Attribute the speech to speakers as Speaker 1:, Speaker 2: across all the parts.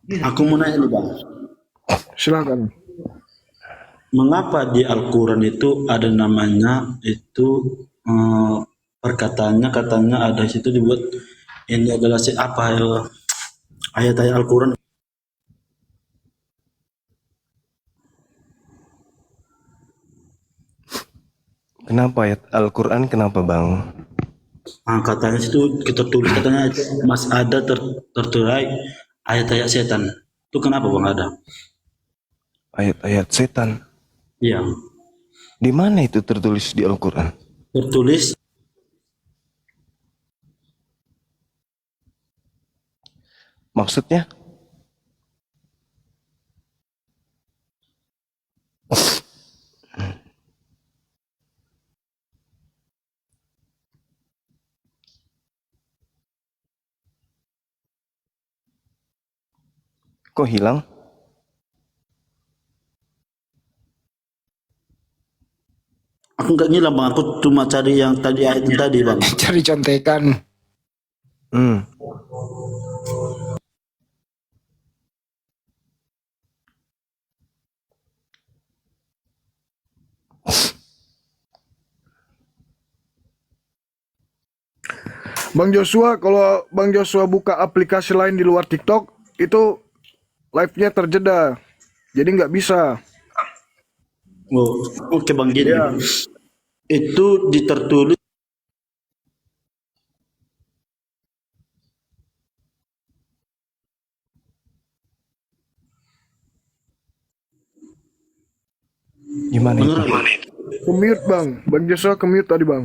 Speaker 1: Aku mau nanya nih bang,
Speaker 2: Silakan.
Speaker 1: mengapa di Al-Quran itu ada namanya itu eh, perkataannya katanya ada di situ dibuat ini adalah apa ayat-ayat Al-Quran.
Speaker 3: Kenapa ayat Al-Quran? Kenapa bang?
Speaker 1: Katanya situ kita tulis katanya itu masih ada terturai ayat-ayat setan. Itu kenapa bang ada?
Speaker 3: Ayat-ayat setan.
Speaker 1: Iya,
Speaker 3: Di mana itu tertulis di Al-Quran?
Speaker 1: tertulis.
Speaker 3: Maksudnya? Kok hilang?
Speaker 1: Aku nggak ngilang bang, aku cuma cari yang tadi ayat yang tadi bang.
Speaker 2: Cari contekan.
Speaker 3: Hmm.
Speaker 2: Bang Joshua, kalau Bang Joshua buka aplikasi lain di luar TikTok, itu live-nya terjeda. Jadi nggak bisa.
Speaker 1: Oh, oke bang gini.
Speaker 2: Ya,
Speaker 1: Itu ditertulis
Speaker 3: Gimana itu?
Speaker 1: beneran.
Speaker 2: ke-mute Bang. Bang Joshua ke-mute tadi Bang.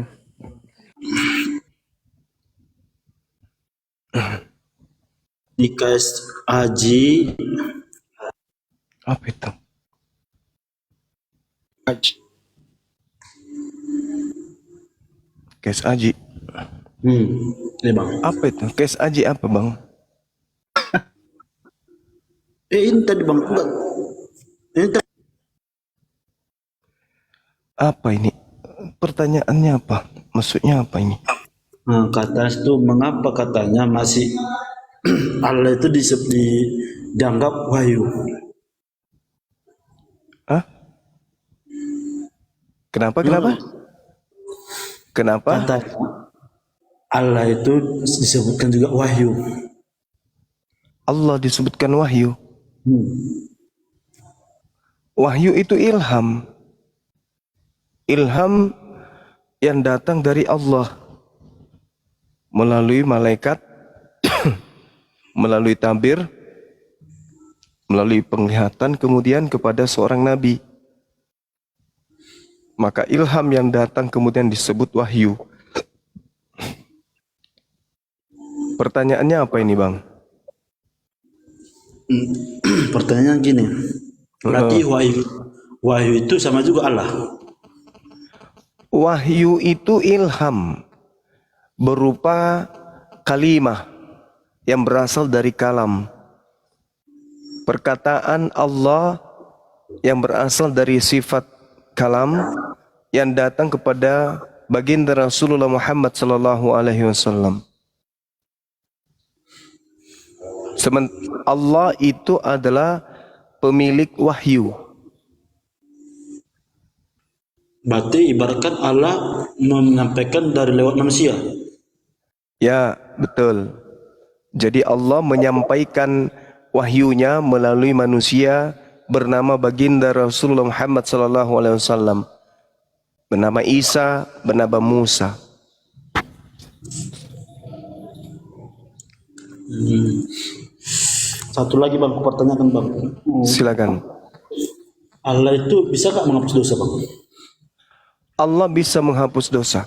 Speaker 1: Di KS Haji
Speaker 3: Apa itu? Kes Aji.
Speaker 1: ini bang.
Speaker 3: Apa itu? Kes Aji apa bang?
Speaker 1: Ini tadi bang, enggak. Ini tadi.
Speaker 3: Apa ini? Pertanyaannya apa? Maksudnya apa ini?
Speaker 1: Kata itu mengapa katanya masih Allah itu dianggap wahyu.
Speaker 3: Hah? Kenapa? Kenapa?
Speaker 1: Kata Allah itu disebutkan juga wahyu.
Speaker 3: Allah disebutkan wahyu.
Speaker 1: Hmm.
Speaker 3: Wahyu itu ilham. Ilham yang datang dari Allah melalui malaikat, melalui tabir, melalui penglihatan, kemudian kepada seorang nabi. Maka ilham yang datang kemudian disebut wahyu. Pertanyaannya apa ini bang?
Speaker 1: Pertanyaan gini, berarti wahyu itu sama juga Allah.
Speaker 3: Wahyu itu ilham berupa kalimah yang berasal dari kalam. Perkataan Allah yang berasal dari sifat kalam yang datang kepada baginda Rasulullah Muhammad sallallahu alaihi wasallam. Allah itu adalah pemilik wahyu.
Speaker 1: Berarti ibaratkan Allah menyampaikan dari lewat manusia.
Speaker 3: Ya, betul. Jadi Allah menyampaikan wahyunya melalui manusia bernama baginda Rasulullah Muhammad sallallahu alaihi wasallam. Bernama Isa, bernama Musa.
Speaker 1: Satu lagi bang, aku pertanyakan bang.
Speaker 3: Silakan.
Speaker 1: Allah itu bisa gak menghapus dosa bang?
Speaker 3: Allah bisa menghapus dosa.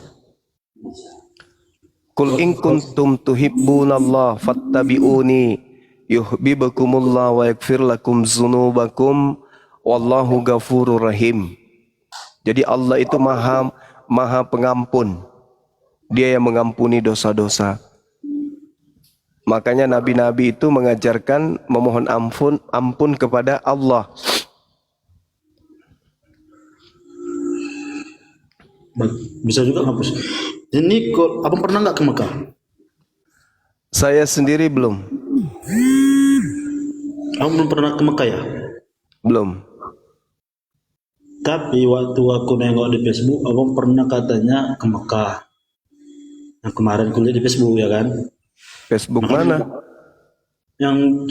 Speaker 3: Qul in kuntum tuhibbunallah fattabi'uni yuhibbukumullah wa yaghfir lakum dzunubakum wallahu ghafurur rahim. Jadi Allah itu maha pengampun. Dia yang mengampuni dosa-dosa. Makanya nabi-nabi itu mengajarkan memohon ampun kepada Allah.
Speaker 1: Bisa juga menghapus. Ini kok abang pernah nggak ke Mekah?
Speaker 3: Saya sendiri belum.
Speaker 1: Abang belum pernah ke Mekah ya?
Speaker 3: Belum.
Speaker 1: Tapi waktu aku nengok di Facebook, abang pernah katanya ke Mekah. Yang kemarin kuliah di Facebook ya kan?
Speaker 3: Facebook
Speaker 1: Makanya
Speaker 3: mana?
Speaker 1: yang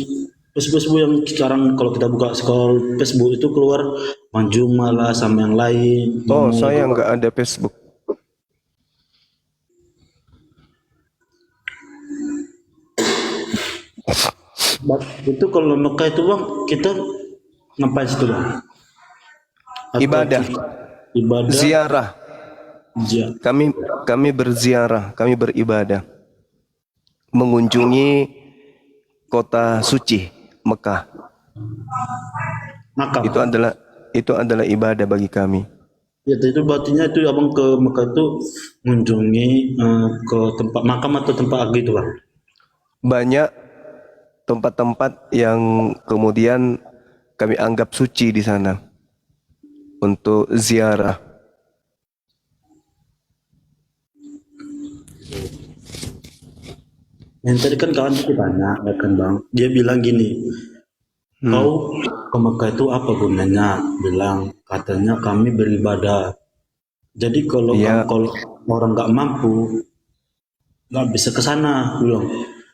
Speaker 1: Facebook yang sekarang kalau kita buka scroll Facebook itu keluar Manjuma lah sama yang lain.
Speaker 3: Oh,
Speaker 1: Ngomong
Speaker 3: saya nggak ada Facebook.
Speaker 1: itu kalau Mekah itu bang kita ngapain situ bang? Atau
Speaker 3: Ibadah,
Speaker 1: ibadah
Speaker 3: ziarah.
Speaker 1: aja.
Speaker 3: Kami berziarah, kami beribadah, mengunjungi kota suci Mekah.
Speaker 1: Makam.
Speaker 3: Itu adalah ibadah bagi kami.
Speaker 1: Ya itu berartinya itu abang ke Mekah itu mengunjungi ke tempat makam atau tempat gitu bang?
Speaker 3: Banyak tempat-tempat yang kemudian kami anggap suci di sana untuk ziarah.
Speaker 1: Yang tadi kan kawan itu tanya ya kan bang, dia bilang gini, kau ke Mekah itu apa gunanya? Bilang katanya kami beribadah. Jadi kalau
Speaker 3: Iya.
Speaker 1: kalau orang nggak mampu nggak bisa ke sana, bilang.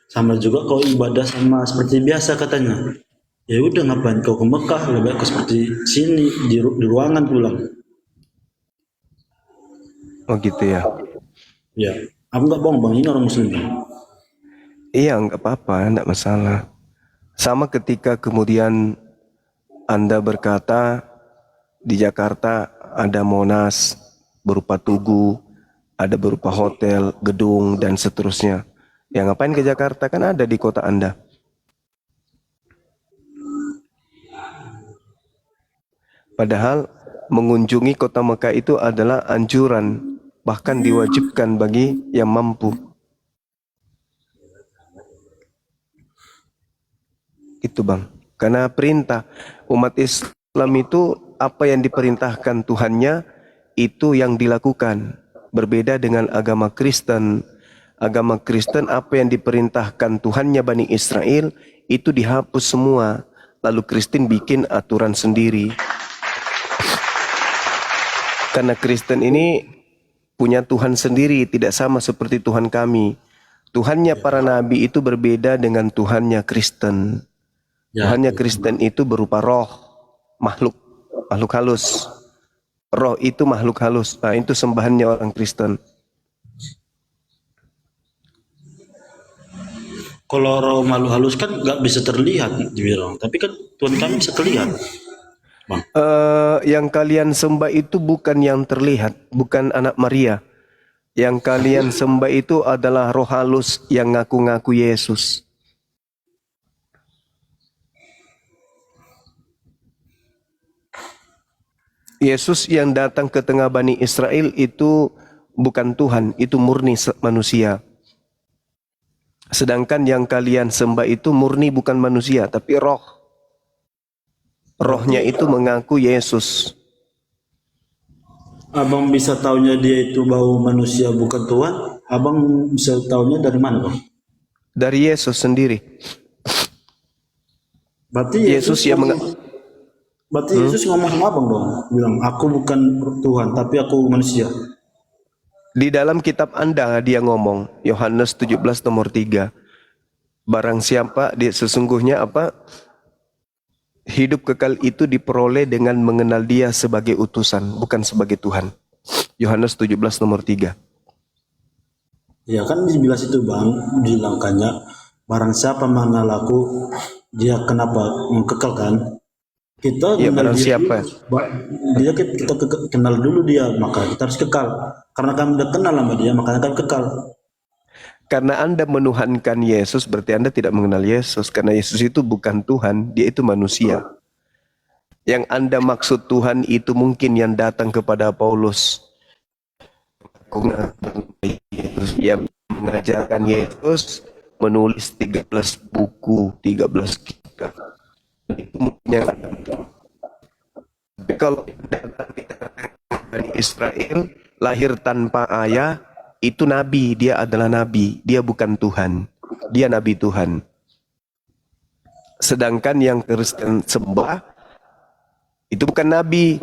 Speaker 1: Sama juga kau ibadah sama seperti biasa katanya. Ya udah ngapain kau ke Mekah? Lebih baik kau seperti sini di ruangan pulang.
Speaker 3: Oh gitu ya.
Speaker 1: Ya, aku nggak bohong bang, ini orang Muslim.
Speaker 3: Iya, nggak apa-apa, nggak masalah. Sama ketika kemudian Anda berkata di Jakarta ada Monas berupa tugu, ada berupa hotel, gedung, dan seterusnya. Ya ngapain ke Jakarta, kan ada di kota Anda. Padahal mengunjungi kota Mekah itu adalah anjuran, bahkan diwajibkan bagi yang mampu. Itu bang, karena perintah umat Islam itu apa yang diperintahkan Tuhannya itu yang dilakukan. Berbeda dengan agama Kristen. Agama Kristen apa yang diperintahkan Tuhannya Bani Israel itu dihapus semua. Lalu Kristen bikin aturan sendiri. Karena Kristen ini punya Tuhan sendiri, tidak sama seperti Tuhan kami. Tuhannya para nabi itu berbeda dengan Tuhannya Kristen.
Speaker 1: Ya,
Speaker 3: Tuhannya Kristen itu berupa roh, makhluk halus. Roh itu makhluk halus. Nah, itu sembahannya orang Kristen.
Speaker 1: kalau roh malu halus kan nggak bisa terlihat dibilang, tapi kan Tuhan kami bisa terlihat, bang.
Speaker 3: Yang kalian sembah itu bukan yang terlihat, bukan anak Maria. Yang kalian sembah itu adalah roh halus yang ngaku-ngaku Yesus. Yesus yang datang ke tengah Bani Israel itu bukan Tuhan, itu murni manusia. Sedangkan yang kalian sembah itu murni bukan manusia, tapi roh. Rohnya itu mengaku Yesus.
Speaker 1: Abang bisa taunya dia itu bau manusia bukan Tuhan. Abang bisa taunya dari mana bang?
Speaker 3: Dari Yesus sendiri.
Speaker 1: Berarti
Speaker 3: Yesus yang
Speaker 1: berarti Yesus ngomong sama abang dong, bilang aku bukan Tuhan tapi aku manusia.
Speaker 3: Di dalam kitab Anda dia ngomong, Yohanes 17 nomor 3. Barang siapa dia sesungguhnya apa? Hidup kekal itu diperoleh dengan mengenal dia sebagai utusan, bukan sebagai Tuhan. Yohanes 17 nomor 3.
Speaker 1: Ya kan dibilang situ bang, bilangkannya barang siapa mengenal aku, dia kenapa kekal kan? Kita
Speaker 3: Ya,
Speaker 1: kenal
Speaker 3: barang
Speaker 1: dia
Speaker 3: siapa?
Speaker 1: dulu, dia kita kenal dulu dia, maka kita harus kekal. Karena kami udah kenal sama dia, makanya kami kekal.
Speaker 3: Karena Anda menuhankan Yesus, berarti Anda tidak mengenal Yesus. Karena Yesus itu bukan Tuhan, dia itu manusia. Yang Anda maksud Tuhan itu mungkin yang datang kepada Paulus. Yang mengajarkan Yesus, menulis 13 buku, 13 kitab. Itu mungkin yang tapi kalau dari Israel lahir tanpa ayah, itu nabi, dia adalah nabi, dia bukan Tuhan, dia nabi Tuhan. Sedangkan yang Kristen sembah itu bukan nabi,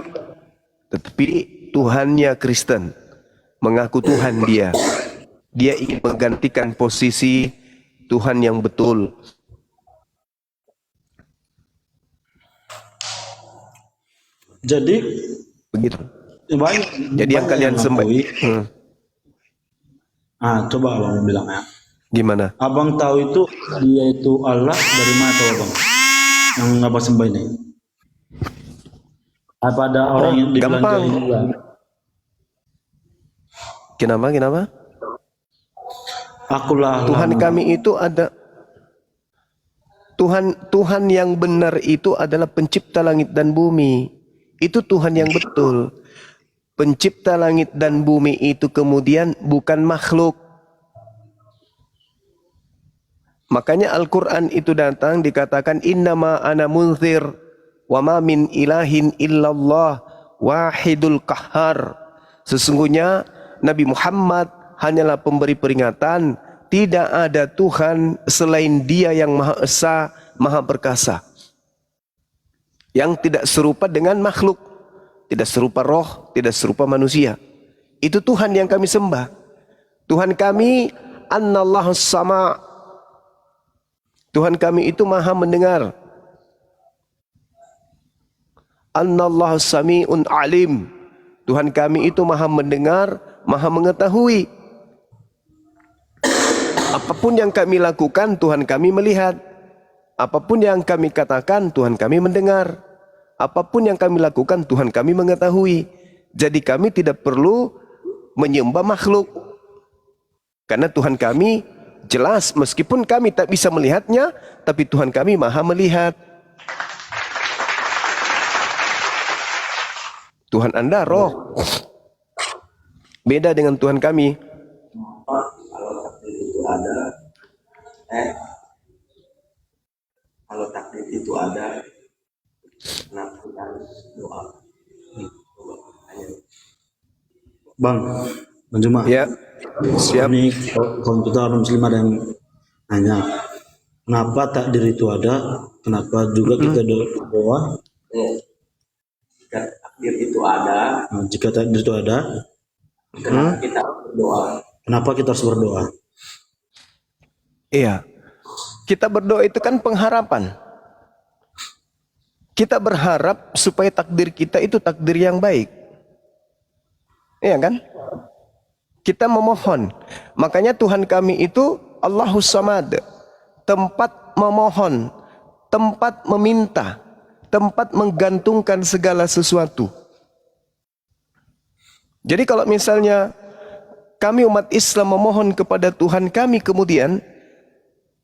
Speaker 3: tetapi Tuhannya Kristen. Mengaku Tuhan dia. Dia ingin menggantikan posisi Tuhan yang betul.
Speaker 1: Jadi
Speaker 3: Begitu.
Speaker 1: banyak,
Speaker 3: Jadi yang
Speaker 1: banyak
Speaker 3: kalian sembah.
Speaker 1: ngakui. Coba abang bilang ya.
Speaker 3: Gimana?
Speaker 1: Abang tahu itu dia itu Allah dari mana tahu abang? Yang abang sembah ini? Apa ada orang yang dibilang
Speaker 3: gampang.
Speaker 1: jahil juga?
Speaker 3: Kenapa?
Speaker 1: Akulah
Speaker 3: Tuhan
Speaker 1: Allah.
Speaker 3: kami itu ada Tuhan yang benar itu adalah pencipta langit dan bumi. Itu Tuhan yang betul. Pencipta langit dan bumi itu kemudian bukan makhluk. Makanya Al-Quran itu datang dikatakan innama ana munzir wa ma min ilahin illallah wahidul qahhar. Sesungguhnya Nabi Muhammad hanyalah pemberi peringatan, tidak ada Tuhan selain Dia yang Maha Esa, Maha Perkasa. Yang tidak serupa dengan makhluk, tidak serupa roh, tidak serupa manusia. Itu Tuhan yang kami sembah. Tuhan kami Annallahus Sama'. Tuhan kami itu Maha mendengar. Annallahus Sami'un Alim. Tuhan kami itu Maha mendengar, Maha mengetahui. Apapun yang kami lakukan, Tuhan kami melihat. Apapun yang kami katakan, Tuhan kami mendengar. Apapun yang kami lakukan, Tuhan kami mengetahui. Jadi kami tidak perlu menyembah makhluk. Karena Tuhan kami jelas, meskipun kami tak bisa melihatnya, tapi Tuhan kami Maha melihat. Tuhan Anda roh. Beda dengan Tuhan kami.
Speaker 4: Kalau takdir itu ada, kalau takdir itu ada, kenapa kita harus doa?
Speaker 1: Bang Juma.
Speaker 3: Ya, siap.
Speaker 1: Ini kalau kita orang muslim ada yang nanya, kenapa takdir itu ada? Kenapa juga kita doa?
Speaker 4: Jika takdir itu ada,
Speaker 1: Nah, jika takdir itu ada,
Speaker 4: kenapa kita harus berdoa?
Speaker 1: kenapa kita harus berdoa?
Speaker 3: Iya. Kita berdoa itu kan pengharapan. Kita berharap supaya takdir kita itu takdir yang baik. Iya kan? Kita memohon. Makanya Tuhan kami itu Allahus Samad. Tempat memohon, tempat meminta, tempat menggantungkan segala sesuatu. Jadi kalau misalnya kami umat Islam memohon kepada Tuhan kami kemudian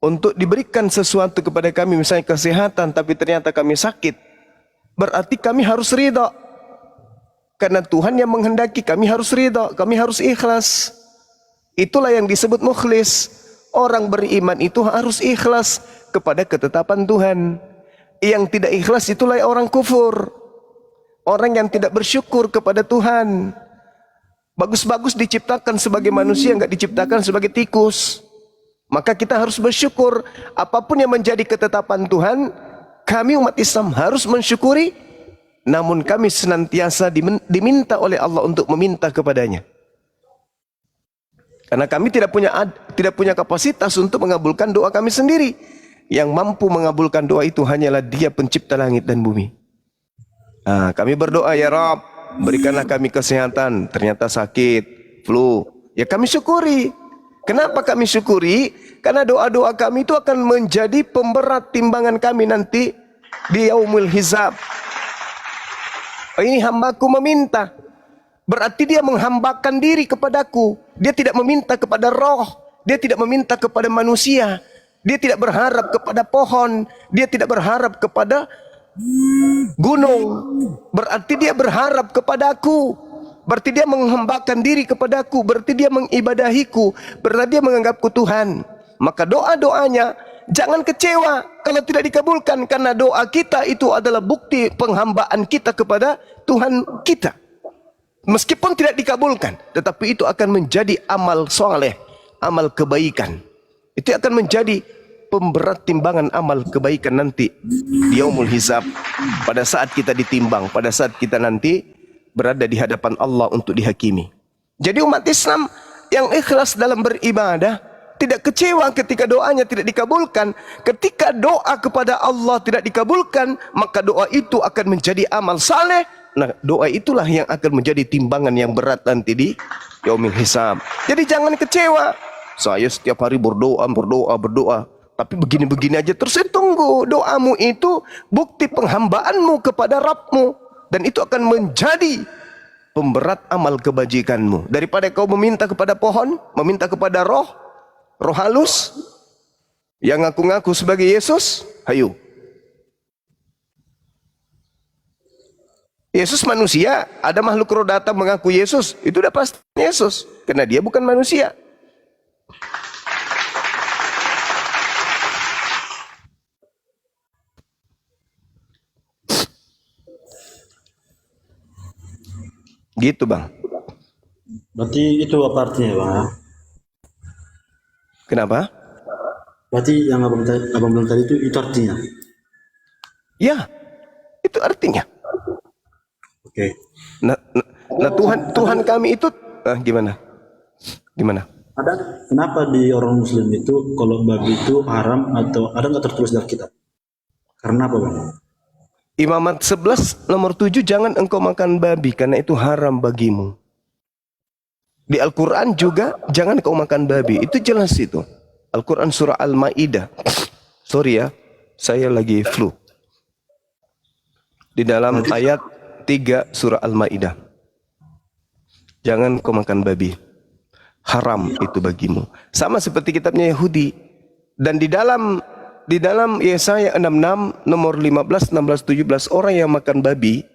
Speaker 3: untuk diberikan sesuatu kepada kami, misalnya kesehatan, tapi ternyata kami sakit, berarti kami harus ridha. Karena Tuhan yang menghendaki, kami harus ridha, kami harus ikhlas. Itulah yang disebut mukhlis. Orang beriman itu harus ikhlas kepada ketetapan Tuhan. Yang tidak ikhlas itulah orang kufur. Orang yang tidak bersyukur kepada Tuhan. Bagus-bagus diciptakan sebagai manusia, enggak diciptakan sebagai tikus. Maka kita harus bersyukur. Apapun yang menjadi ketetapan Tuhan, kami umat Islam harus mensyukuri. Namun kami senantiasa diminta oleh Allah untuk meminta kepadanya. Karena kami tidak punya kapasitas untuk mengabulkan doa kami sendiri. Yang mampu mengabulkan doa itu hanyalah Dia pencipta langit dan bumi. Nah, kami berdoa, ya Rabb, berikanlah kami kesehatan. Ternyata sakit, flu. Ya kami syukuri. Kenapa kami syukuri? Karena doa-doa kami itu akan menjadi pemberat timbangan kami nanti di yaumul hisab. Ini hambaku meminta. Berarti dia menghambakan diri kepadaku. Dia tidak meminta kepada roh. Dia tidak meminta kepada manusia. Dia tidak berharap kepada pohon. Dia tidak berharap kepada gunung. Berarti dia berharap kepadaku. Berarti dia menghambakan diri kepadaku. Berarti dia mengibadahiku. Berarti dia menganggapku Tuhan. Maka doa-doanya jangan kecewa kalau tidak dikabulkan. Karena doa kita itu adalah bukti penghambaan kita kepada Tuhan kita. Meskipun tidak dikabulkan, tetapi itu akan menjadi amal soleh, amal kebaikan. Itu akan menjadi pemberat timbangan amal kebaikan nanti di yaumul hisab. Pada saat kita ditimbang, pada saat kita nanti berada di hadapan Allah untuk dihakimi. Jadi umat Islam yang ikhlas dalam beribadah tidak kecewa ketika doanya tidak dikabulkan. Ketika doa kepada Allah tidak dikabulkan, maka doa itu akan menjadi amal saleh. Nah, doa itulah yang akan menjadi timbangan yang berat nanti di yaumil hisab. Jadi jangan kecewa. Saya setiap hari berdoa. Tapi begini-begini aja terus. Tunggu, doamu itu bukti penghambaanmu kepada Rabbmu. Dan itu akan menjadi pemberat amal kebajikanmu. Daripada kau meminta kepada pohon, meminta kepada roh halus yang ngaku-ngaku sebagai Yesus, hayu. Yesus manusia, ada makhluk roh datang mengaku Yesus, itu udah pasti Yesus, karena dia bukan manusia. Gitu bang.
Speaker 1: Berarti itu apa artinya bang? Ya?
Speaker 3: Kenapa?
Speaker 1: Berarti yang abang bilang tadi itu artinya?
Speaker 3: Ya, itu artinya.
Speaker 1: Oke.
Speaker 3: Nah Tuhan kami itu gimana?
Speaker 1: Kenapa di orang Muslim itu kalau babi itu haram atau ada nggak tertulis dalam kitab? Karena apa bang?
Speaker 3: Imamat 11 nomor 7, jangan engkau makan babi karena itu haram bagimu. Di Al-Quran juga jangan kau makan babi. Itu jelas itu. Al-Quran surah Al-Ma'idah. Sorry ya, saya lagi flu. Di dalam ayat 3 surah Al-Ma'idah. Jangan kau makan babi. Haram itu bagimu. Sama seperti kitabnya Yahudi. Dan di dalam Yesaya 66 nomor 15, 16, 17, orang yang makan babi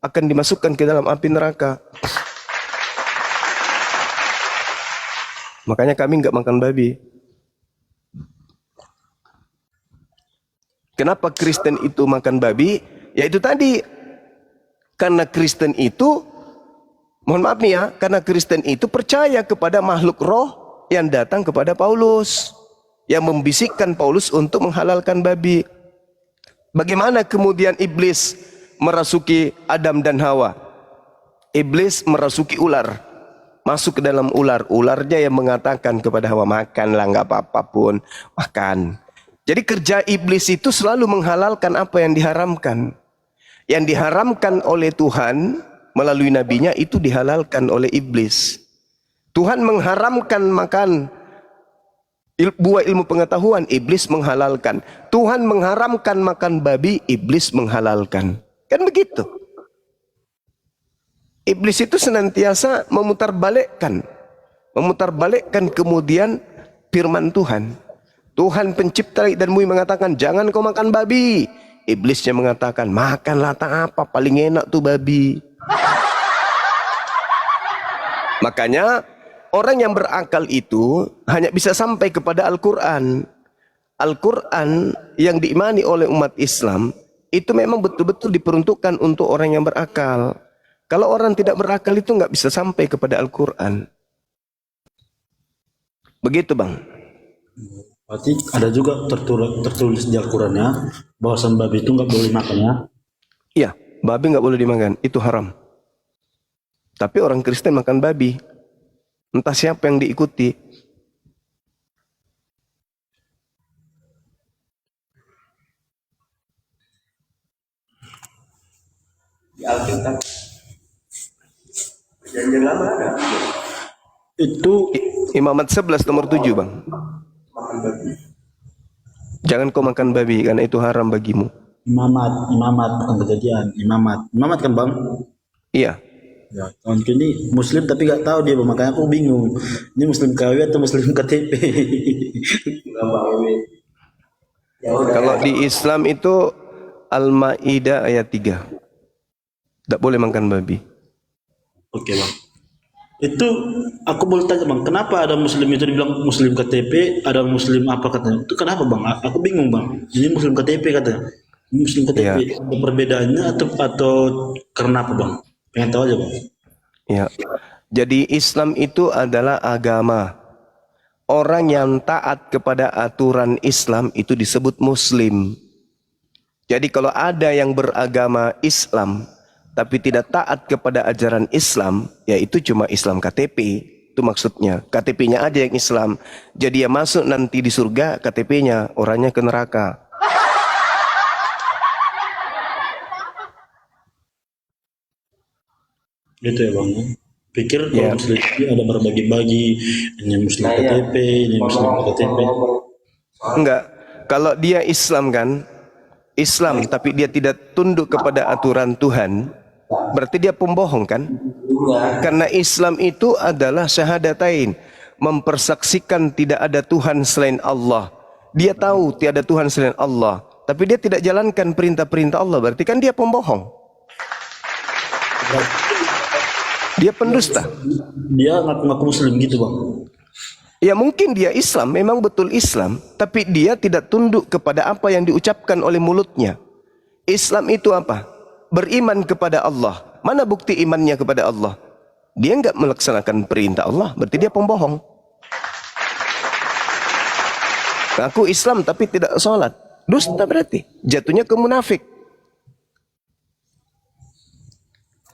Speaker 3: akan dimasukkan ke dalam api neraka. Makanya kami nggak makan babi. Kenapa Kristen itu makan babi? Ya itu tadi. Karena Kristen itu, mohon maaf nih ya, karena Kristen itu percaya kepada makhluk roh yang datang kepada Paulus, yang membisikkan Paulus untuk menghalalkan babi. Bagaimana kemudian iblis merasuki Adam dan Hawa? Iblis merasuki ular. Masuk ke dalam ular. Ularnya yang mengatakan kepada Hawa, makanlah, nggak apa-apa pun, makan. Jadi kerja iblis itu selalu menghalalkan apa yang diharamkan. Yang diharamkan oleh Tuhan melalui nabinya itu dihalalkan oleh iblis. Tuhan mengharamkan makan buah ilmu pengetahuan, iblis menghalalkan. Tuhan mengharamkan makan babi, iblis menghalalkan. Kan begitu. Iblis itu senantiasa memutarbalikkan kemudian firman Tuhan. Tuhan pencipta langit dan bumi mengatakan, jangan kau makan babi. Iblisnya mengatakan, makanlah, tak apa, paling enak tuh babi. Makanya orang yang berakal itu hanya bisa sampai kepada Al-Quran. Al-Quran yang diimani oleh umat Islam itu memang betul-betul diperuntukkan untuk orang yang berakal. Kalau orang tidak berakal itu nggak bisa sampai kepada Al-Quran. Begitu bang.
Speaker 1: Berarti ada juga tertulis di Al-Qurannya bahwasan babi itu nggak boleh makan ya?
Speaker 3: Iya, babi nggak boleh dimakan, itu haram. Tapi orang Kristen makan babi. Entah siapa yang diikuti.
Speaker 4: Di Alkitab perjanjian lama ada
Speaker 1: Itu
Speaker 3: Imamat 11 nomor 7 bang.
Speaker 4: makan babi.
Speaker 3: Jangan kau makan babi karena itu haram bagimu.
Speaker 1: imamat bukan kejadian. Imamat kan bang?
Speaker 3: Iya.
Speaker 1: Ya, kawan ini Muslim tapi nggak tahu dia, makanya aku bingung. Ini Muslim KW atau Muslim KTP?
Speaker 4: Enggak bang ini. Ya udah.
Speaker 3: Kalau di Islam itu Al-Ma'idah ayat 3. Tidak boleh makan babi.
Speaker 1: Oke bang. Itu aku boleh tanya bang, kenapa ada Muslim itu dibilang Muslim KTP, ada Muslim apa katanya? Itu kenapa bang? Aku bingung bang. Ini Muslim KTP katanya. Ini Muslim KTP.
Speaker 3: Iya.
Speaker 1: Ada perbedaannya atau karena apa bang? Pengen tahu aja bang.
Speaker 3: Ya. Jadi Islam itu adalah agama. orang yang taat kepada aturan Islam itu disebut muslim. Jadi kalau ada yang beragama Islam tapi tidak taat kepada ajaran Islam, ya itu cuma Islam KTP. Itu maksudnya. KTP-nya aja yang Islam. Jadi ya masuk nanti di surga, KTP-nya orangnya ke neraka.
Speaker 1: Gitu ya bang. Pikir kalau
Speaker 3: Ya.
Speaker 1: muslim ini ada berbagi-bagi, ini muslim
Speaker 4: Nah, iya.
Speaker 1: KTP, ini muslim KTP.
Speaker 3: Enggak. Kalau dia Islam kan, Islam tapi dia tidak tunduk kepada aturan Tuhan, berarti dia pembohong kan? Karena Islam itu adalah syahadatain, mempersaksikan tidak ada Tuhan selain Allah. Dia tahu tiada Tuhan selain Allah, tapi dia tidak jalankan perintah-perintah Allah, berarti kan dia pembohong. Dia pendusta.
Speaker 1: Dia ngaku-ngaku muslim gitu bang.
Speaker 3: Ya mungkin dia Islam, memang betul Islam, tapi dia tidak tunduk kepada apa yang diucapkan oleh mulutnya. Islam itu apa? Beriman kepada Allah. Mana bukti imannya kepada Allah? Dia enggak melaksanakan perintah Allah, berarti dia pembohong. Ngaku Islam tapi tidak sholat, dusta berarti. Jatuhnya ke munafik.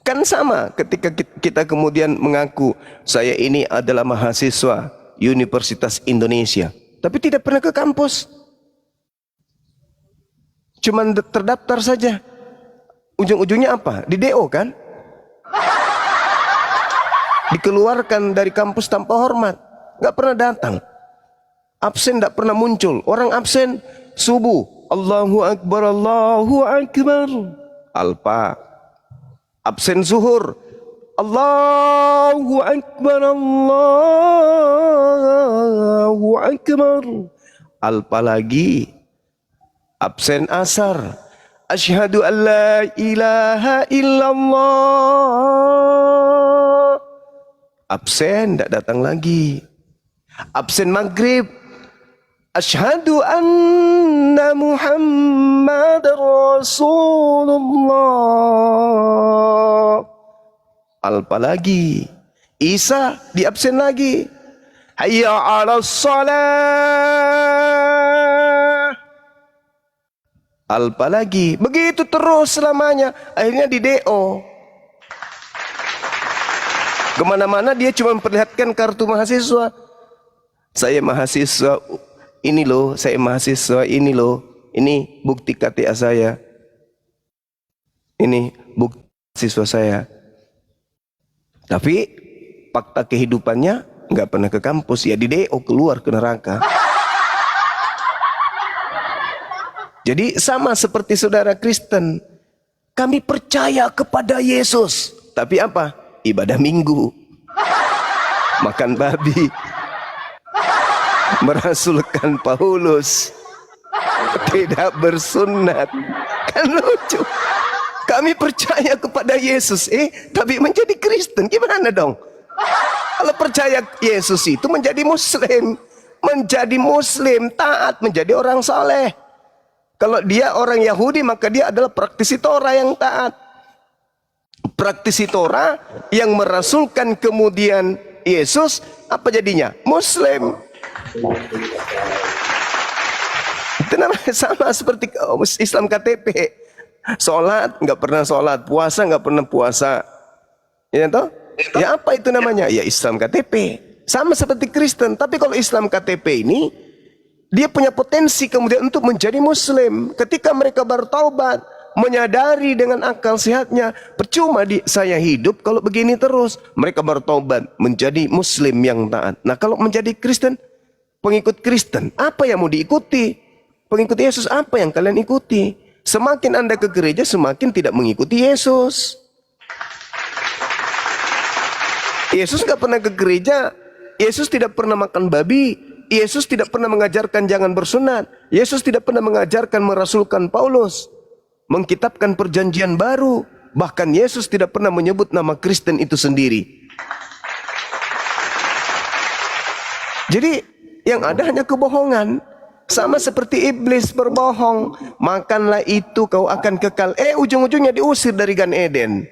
Speaker 3: Kan sama ketika kita kemudian mengaku saya ini adalah mahasiswa Universitas Indonesia, tapi tidak pernah ke kampus. Cuman terdaftar saja. Ujung-ujungnya apa? Di DO kan? Dikeluarkan dari kampus tanpa hormat. Gak pernah datang. Absen gak pernah muncul. Orang absen subuh. Allahu Akbar, Allahu Akbar. Alpa. Absen zuhur. Allahu Akbar, Allahu Akbar. Alpa lagi. Absen asar. Asyhadu an la ilaha illallah. Absen, tidak datang lagi. Absen maghrib. Asyhadu anna Muhammadar Rasulullah. Alpa lagi. Isa di absen lagi. Hayya 'alas shalah. Alpa lagi. Begitu terus selamanya. Akhirnya di DO. Kemana-mana dia cuma memperlihatkan kartu mahasiswa. Saya mahasiswa ini loh. Saya mahasiswa ini loh. Ini bukti KTA saya. Ini bukti mahasiswa saya. Tapi fakta kehidupannya nggak pernah ke kampus. Ya di DO, keluar ke neraka. Jadi sama seperti saudara Kristen. Kami percaya kepada Yesus. Tapi apa? Ibadah minggu. Makan babi. Merasulkan Paulus. Tidak bersunat. Kan lucu. Kami percaya kepada Yesus. Tapi menjadi Kristen. Gimana dong? Kalau percaya Yesus itu menjadi Muslim. Menjadi Muslim. Taat. Menjadi orang saleh. Kalau dia orang Yahudi, maka dia adalah praktisi Torah yang taat. Praktisi Torah yang merasulkan kemudian Yesus, apa jadinya? Muslim. Itu namanya sama seperti Islam KTP. Sholat, nggak pernah sholat. Puasa, nggak pernah puasa. Ya toh? Ya apa itu namanya? Ya Islam KTP. Sama seperti Kristen. Tapi kalau Islam KTP ini, dia punya potensi kemudian untuk menjadi Muslim. Ketika mereka bertaubat, menyadari dengan akal sehatnya, percuma saya hidup kalau begini terus. Mereka bertaubat, menjadi Muslim yang taat. Nah kalau menjadi Kristen, pengikut Kristen, apa yang mau diikuti? Pengikut Yesus, apa yang kalian ikuti? Semakin Anda ke gereja, semakin tidak mengikuti Yesus. Yesus nggak pernah ke gereja. Yesus tidak pernah makan babi. Yesus tidak pernah mengajarkan jangan bersunat. Yesus tidak pernah mengajarkan merasulkan Paulus. Mengkitabkan perjanjian baru. Bahkan Yesus tidak pernah menyebut nama Kristen itu sendiri. Jadi yang ada hanya kebohongan. Sama seperti iblis berbohong. Makanlah itu kau akan kekal. Ujung-ujungnya diusir dari Gan Eden.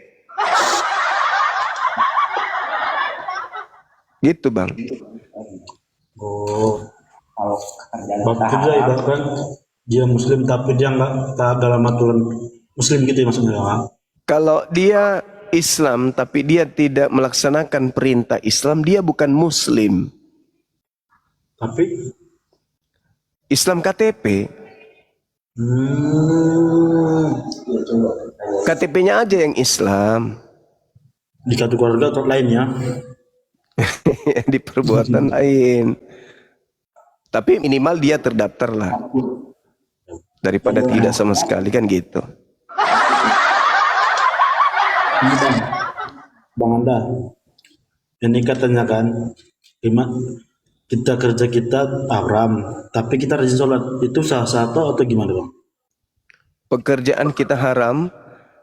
Speaker 3: Gitu bang.
Speaker 1: Oh,
Speaker 4: Kalau kerjaan
Speaker 1: bab
Speaker 4: kita
Speaker 1: kerja
Speaker 4: haram,
Speaker 1: ibaratkan dia muslim tapi dia nggak taat dalam aturan muslim gitu ya maksudnya Bang.
Speaker 3: Kalau dia Islam tapi dia tidak melaksanakan perintah Islam, dia bukan muslim.
Speaker 1: Tapi
Speaker 3: Islam KTP,
Speaker 4: ya coba tanya.
Speaker 3: KTP-nya aja yang Islam.
Speaker 1: di kartu keluarga atau lainnya.
Speaker 3: Di perbuatan lain. Tapi minimal dia terdaftar lah. Daripada tidak sama sekali kan gitu.
Speaker 1: Ini Bang Anda, ini katanya kan, kita kerja kita haram, tapi kita rajin sholat, itu sah-sah atau gimana Bang?
Speaker 3: Pekerjaan kita haram,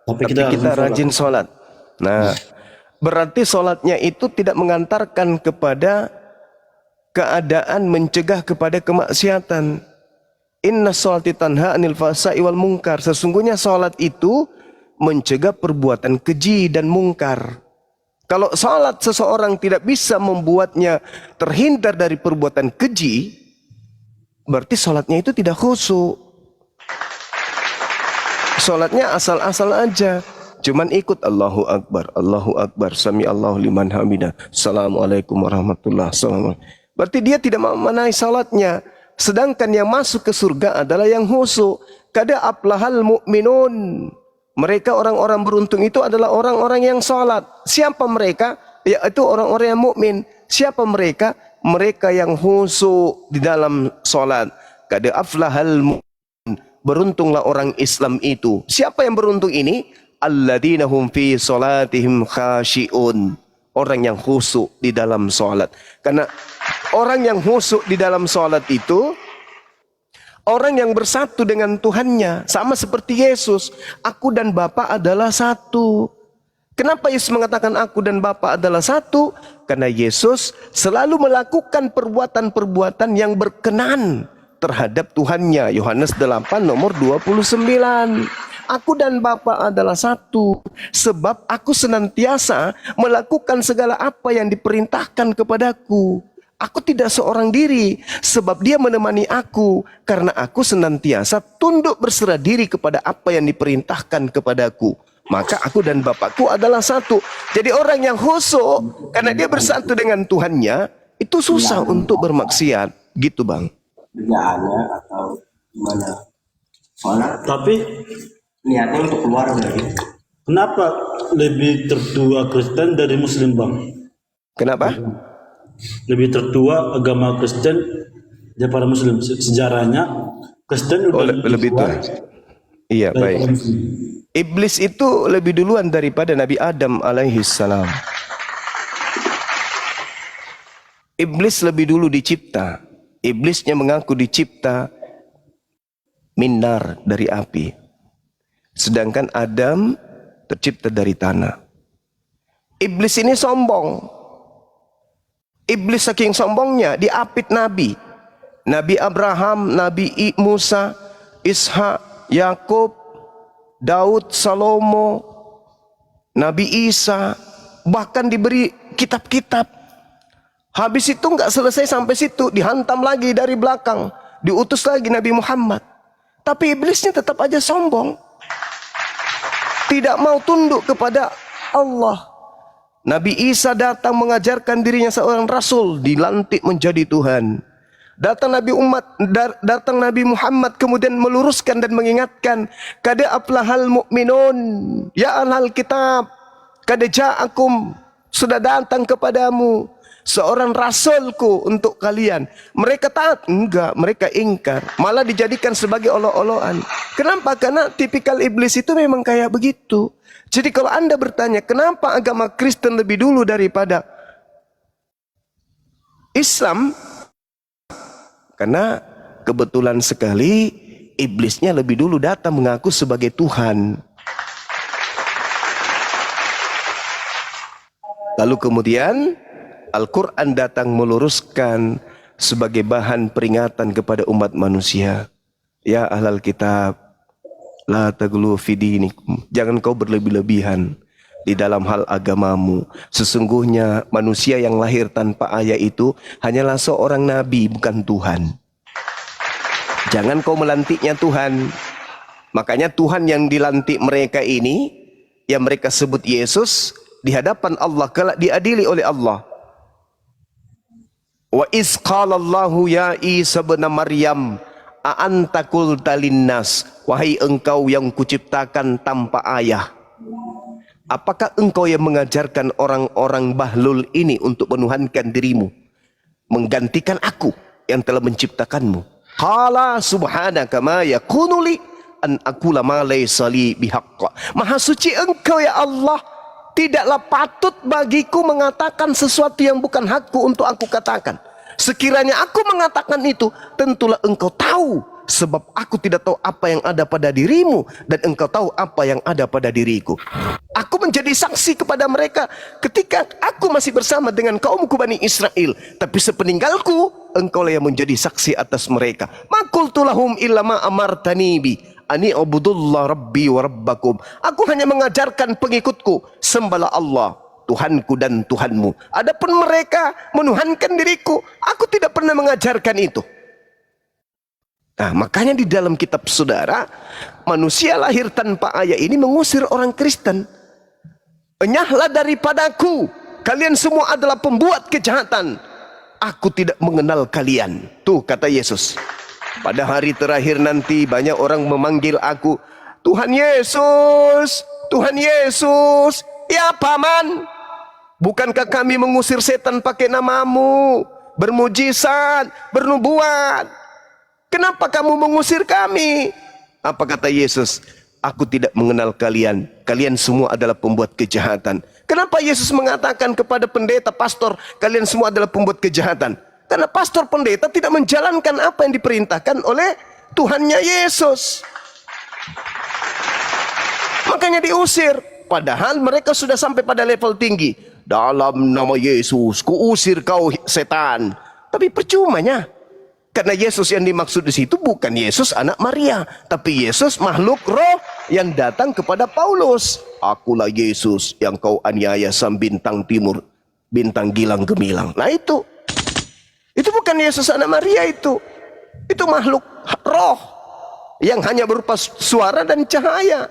Speaker 1: Tapi
Speaker 3: tapi
Speaker 1: kita
Speaker 3: kita
Speaker 1: rajin
Speaker 3: rajin sholat. Nah, berarti sholatnya itu tidak mengantarkan kepada keadaan mencegah kepada kemaksiatan. Inna sholati tanha anil fahsya'i wal munkar. Sesungguhnya sholat itu mencegah perbuatan keji dan mungkar. Kalau sholat seseorang tidak bisa membuatnya terhindar dari perbuatan keji, berarti sholatnya itu tidak khusyuk. Sholatnya asal-asal aja. Cuman ikut Allahu Akbar, Sami Allahu liman hamidah, Assalamualaikum warahmatullahi wabarakatuh. Berarti dia tidak memenuhi sholatnya. Sedangkan yang masuk ke surga adalah yang khusyuk. Kada aflahal mu'minun. Mereka orang-orang beruntung itu adalah orang-orang yang sholat. Siapa mereka? Yaitu orang-orang yang mukmin. Siapa mereka? Mereka yang khusyuk di dalam sholat. Kada aflahal mu'min. Beruntunglah orang Islam itu. Siapa yang beruntung ini? Alladzina hum fi sholatihim khashi'un. Orang yang khusyuk di dalam sholat. Karena orang yang khusyuk di dalam sholat itu orang yang bersatu dengan Tuhannya. Sama seperti Yesus. Aku dan Bapa adalah satu. Kenapa Yesus mengatakan aku dan Bapa adalah satu? Karena Yesus selalu melakukan perbuatan-perbuatan yang berkenan terhadap Tuhannya. Yohanes 8 nomor 29. Aku dan Bapa adalah satu. Sebab aku senantiasa melakukan segala apa yang diperintahkan kepadaku. Aku tidak seorang diri. Sebab dia menemani aku. Karena aku senantiasa tunduk berserah diri kepada apa yang diperintahkan kepadaku. Maka aku dan Bapakku adalah satu. Jadi orang yang khusyuk karena dia bersatu dengan Tuhannya, itu susah untuk bermaksiat. Gitu Bang.
Speaker 4: Kerjaannya atau gimana? Soalnya
Speaker 1: Tapi
Speaker 4: niatnya untuk keluar dari
Speaker 1: kenapa lebih tertua Kristen dari Muslim Bang?
Speaker 3: Kenapa?
Speaker 1: Lebih tertua agama Kristen daripada Muslim. Sejarahnya Kristen
Speaker 3: Oh,
Speaker 1: udah
Speaker 3: lebih tua. Iya,
Speaker 1: daripada
Speaker 3: baik.
Speaker 1: Muslim.
Speaker 3: Iblis itu lebih duluan daripada Nabi Adam alaihi salam. Iblis lebih dulu dicipta. Iblisnya mengaku dicipta minar dari api. Sedangkan Adam tercipta dari tanah. Iblis ini sombong. Iblis saking sombongnya diapit Nabi. Nabi Abraham, Nabi Musa, Ishak, Yakub, Daud, Salomo, Nabi Isa, bahkan diberi kitab-kitab. Habis itu nggak selesai sampai situ, dihantam lagi dari belakang, diutus lagi Nabi Muhammad. Tapi iblisnya tetap aja sombong, tidak mau tunduk kepada Allah. Nabi Isa datang mengajarkan dirinya seorang rasul, dilantik menjadi Tuhan. Datang Nabi Muhammad kemudian meluruskan dan mengingatkan, kada aflahal mu'minun, ya ahlal kitab, kada ja'akum, sudah datang kepadamu seorang rasulku untuk kalian. Mereka taat? Enggak, mereka ingkar, malah dijadikan sebagai olok-olokan. Kenapa? Karena tipikal iblis itu memang kayak begitu. Jadi kalau Anda bertanya kenapa agama Kristen lebih dulu daripada Islam, karena kebetulan sekali iblisnya lebih dulu datang mengaku sebagai Tuhan. Lalu kemudian Al-Quran datang meluruskan sebagai bahan peringatan kepada umat manusia. Ya ahlal kitab, la taghlu fi dinikum. Jangan kau berlebih-lebihan di dalam hal agamamu. Sesungguhnya manusia yang lahir tanpa ayah itu hanyalah seorang nabi, bukan Tuhan. Jangan kau melantiknya Tuhan. Makanya Tuhan yang dilantik mereka ini, yang mereka sebut Yesus, di hadapan Allah kelak diadili oleh Allah. Wa iz qala Allahu ya Isa bin Maryam a anta qulta linnas, wahai engkau yang kuciptakan tanpa ayah, apakah engkau yang mengajarkan orang-orang bahlul ini untuk menuhankan dirimu, menggantikan aku yang telah menciptakanmu? Qala subhanaka ma yakunu li an aqula ma laysa li bihaqq. Maha suci engkau ya Allah, tidaklah patut bagiku mengatakan sesuatu yang bukan hakku untuk aku katakan. Sekiranya aku mengatakan itu, tentulah engkau tahu, sebab aku tidak tahu apa yang ada pada dirimu dan engkau tahu apa yang ada pada diriku. Aku menjadi saksi kepada mereka ketika aku masih bersama dengan kaumku Bani Israel, tapi sepeninggalku engkaulah yang menjadi saksi atas mereka. Ma qultu lahum illa ma amartani bi ani ubudullah rabbi wa rabbakum. Aku hanya mengajarkan pengikutku, sembahlah Allah Tuhanku dan Tuhanmu. Adapun mereka menuhankan diriku, aku tidak pernah mengajarkan itu. Nah, makanya di dalam kitab saudara, manusia lahir tanpa ayah ini mengusir orang Kristen. Enyahlah daripadaku, kalian semua adalah pembuat kejahatan. Aku tidak mengenal kalian. Tuh kata Yesus. Pada hari terakhir nanti banyak orang memanggil aku, Tuhan Yesus, Tuhan Yesus. Ya paman, bukankah kami mengusir setan pakai namamu, bermujizat, bernubuat? Kenapa kamu mengusir kami? Apa kata Yesus? Aku tidak mengenal kalian. Kalian semua adalah pembuat kejahatan. Kenapa Yesus mengatakan kepada pendeta, pastor, kalian semua adalah pembuat kejahatan? Karena pastor pendeta tidak menjalankan apa yang diperintahkan oleh Tuhannya Yesus. Makanya diusir. Padahal mereka sudah sampai pada level tinggi. Dalam nama Yesus, kuusir kau setan. Tapi percumanya. Karena Yesus yang dimaksud di situ bukan Yesus anak Maria, tapi Yesus makhluk roh yang datang kepada Paulus. Akulah Yesus yang kau aniaya sang bintang timur, bintang gilang gemilang. Nah itu bukan Yesus anak Maria itu. Itu makhluk roh yang hanya berupa suara dan cahaya.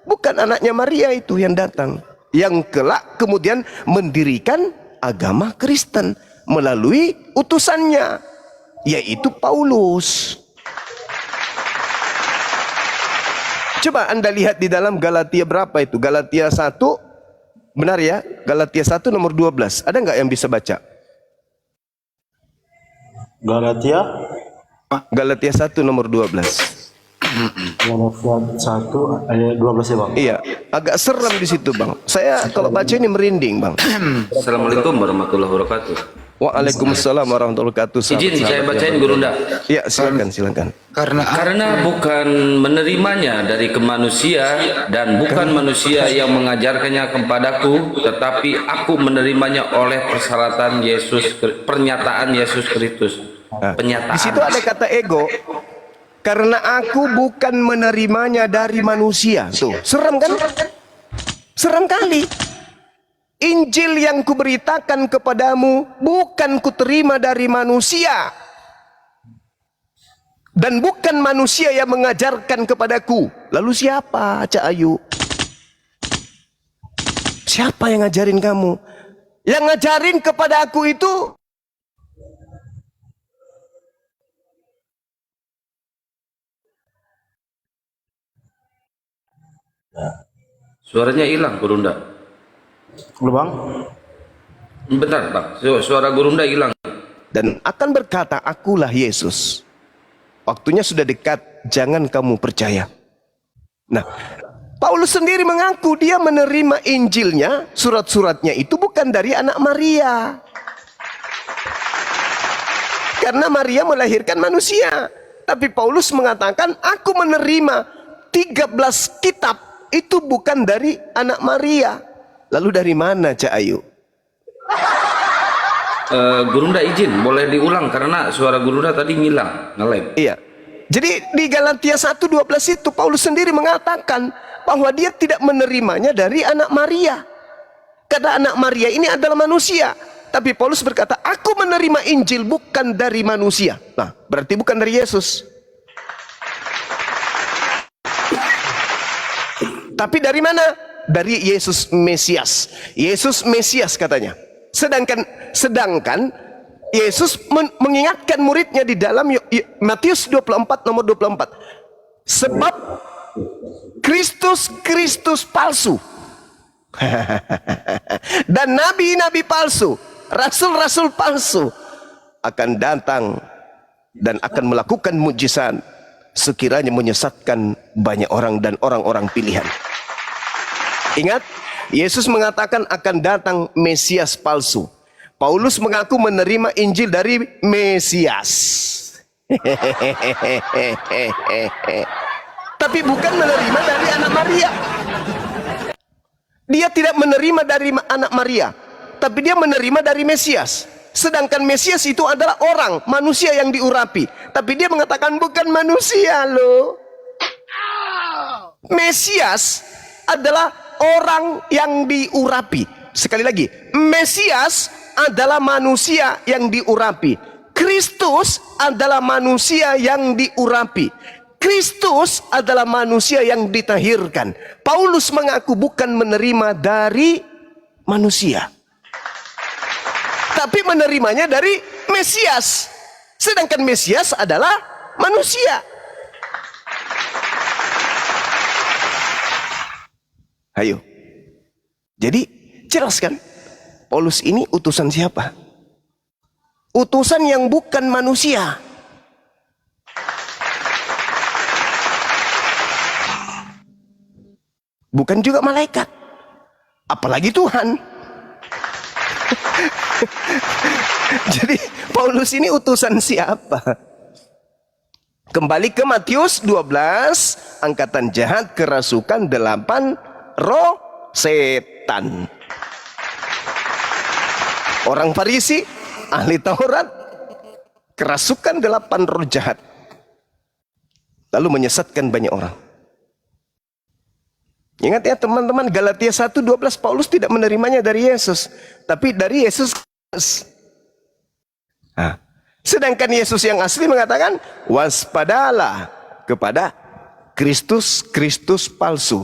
Speaker 3: Bukan anaknya Maria itu yang datang, yang kelak kemudian mendirikan agama Kristen melalui utusannya, yaitu Paulus. Coba Anda lihat di dalam Galatia berapa itu? Galatia 1, benar ya? Galatia 1 nomor 12. Ada nggak yang bisa baca? Galatia 1 nomor 12.
Speaker 1: Galatia 1 ayat 12 ya Bang?
Speaker 3: Iya, agak seram di situ Bang. Saya kalau baca ini merinding Bang.
Speaker 5: Assalamualaikum warahmatullahi wabarakatuh.
Speaker 3: Waalaikumsalam warahmatullahi wabarakatuh.
Speaker 5: Izin saya bacain Gurunda.
Speaker 3: Iya, silakan.
Speaker 5: Karena bukan menerimanya dari manusia dan bukan manusia yang mengajarkannya kepadaku, tetapi aku menerimanya oleh persyaratan Yesus, pernyataan Yesus Kristus. Penyataan.
Speaker 3: Di situ ada kata ego. Karena aku bukan menerimanya dari manusia. Tuh, serem kan? Serem kali. Injil yang kuberitakan kepadamu bukan kuterima dari manusia. Dan bukan manusia yang mengajarkan kepadaku. Lalu siapa, Cak Ayu? Siapa yang ngajarin kamu? Yang ngajarin kepada aku itu
Speaker 5: Suaranya hilang Gurunda.
Speaker 1: Lu Bang?
Speaker 5: Bentar Bang, suara Gurunda hilang.
Speaker 3: dan akan berkata, akulah Yesus. Waktunya sudah dekat, jangan kamu percaya. Nah, Paulus sendiri mengaku dia menerima Injilnya, surat-suratnya itu bukan dari anak Maria. Karena Maria melahirkan manusia. Tapi Paulus mengatakan, aku menerima 13 kitab itu bukan dari anak Maria. Lalu dari mana, Cak Ayu?
Speaker 5: Gurunda izin, boleh diulang karena suara Gurunda tadi ngilang, nge-lag.
Speaker 3: Iya. Jadi di Galatia 1:12 itu Paulus sendiri mengatakan bahwa dia tidak menerimanya dari anak Maria. berkata anak Maria ini adalah manusia. Tapi Paulus berkata, aku menerima Injil bukan dari manusia. Nah, berarti bukan dari Yesus. Tapi dari mana? Dari Yesus Mesias. Yesus Mesias katanya. Sedangkan Yesus mengingatkan muridnya di dalam Matius 24 nomor 24. Sebab Kristus palsu dan nabi-nabi palsu, rasul-rasul palsu akan datang dan akan melakukan mujizat sekiranya menyesatkan banyak orang dan orang-orang pilihan. Ingat, Yesus mengatakan akan datang Mesias palsu. Paulus mengaku menerima Injil dari Mesias. Tapi bukan menerima dari anak Maria. Dia tidak menerima dari anak Maria, tapi dia menerima dari Mesias. Sedangkan Mesias itu adalah orang, manusia yang diurapi. Tapi dia mengatakan bukan manusia loh. Mesias adalah orang yang diurapi. Sekali lagi, Mesias adalah manusia yang diurapi. Kristus adalah manusia yang diurapi. Kristus adalah manusia yang ditahirkan. Paulus mengaku bukan menerima dari manusia, tapi menerimanya dari Mesias. Sedangkan Mesias adalah manusia. Ayo. Jadi jelas kan? Paulus ini utusan siapa? Utusan yang bukan manusia. Bukan juga malaikat, apalagi Tuhan. Jadi Paulus ini utusan siapa? Kembali ke Matius 12, angkatan jahat kerasukan 8 roh setan. Orang Farisi, ahli Taurat, kerasukan 8 roh jahat, lalu menyesatkan banyak orang. Ingat ya teman-teman, Galatia 1:12, Paulus tidak menerimanya dari Yesus, tapi dari Yesus. Nah, sedangkan Yesus yang asli mengatakan, waspadalah kepada Kristus palsu.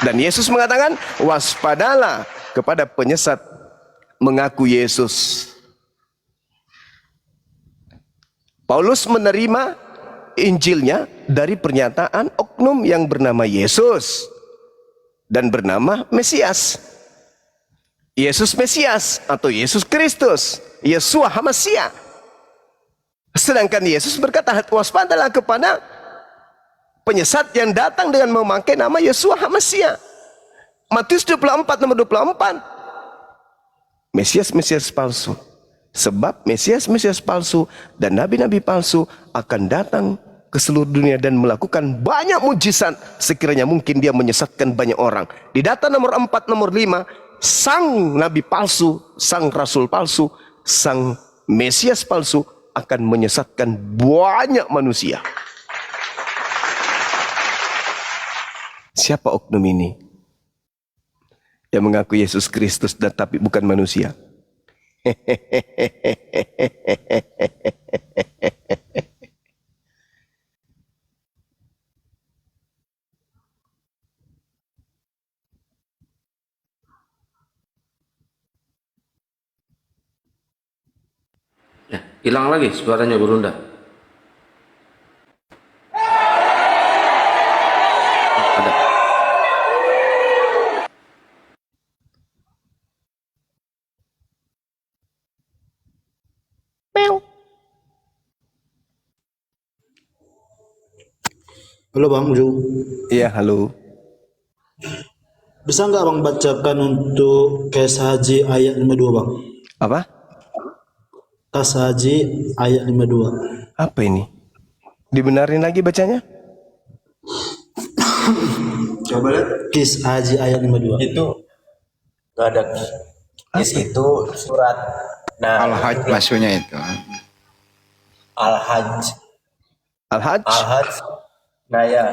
Speaker 3: Dan Yesus mengatakan, waspadalah kepada penyesat mengaku Yesus. Paulus menerima Injilnya dari pernyataan oknum yang bernama Yesus dan bernama Mesias. Yesus Mesias atau Yesus Kristus, Yesua HaMashiach. Sedangkan Yesus berkata, waspadalah kepada penyesat yang datang dengan memakai nama Yesua HaMashiach. Matius 24 nomor 24. Mesias palsu. Sebab Mesias palsu dan nabi-nabi palsu akan datang ke seluruh dunia dan melakukan banyak mujizat sekiranya mungkin dia menyesatkan banyak orang. Di data nomor 4, nomor 5, sang nabi palsu, sang rasul palsu, sang Mesias palsu akan menyesatkan banyak manusia. Siapa oknum ini yang mengaku Yesus Kristus dan tapi bukan manusia?
Speaker 5: Ya, hilang lagi suaranya Gurunda. Ada.
Speaker 1: Halo Bang Ju,
Speaker 3: Iya, halo.
Speaker 1: bisa nggak Bang bacakan untuk KSHJ ayat 52 Bang?
Speaker 3: Apa?
Speaker 1: KSHJ ayat 52.
Speaker 3: Apa ini? Dibenarin lagi bacanya?
Speaker 4: Coba lihat.
Speaker 1: KSHJ ayat 52.
Speaker 4: Itu nggak ada kis itu surat. Nah,
Speaker 6: Al-Hajj maksudnya itu.
Speaker 4: Al-Hajj.
Speaker 3: Al-Hajj?
Speaker 4: Al-Hajj. Nah ya,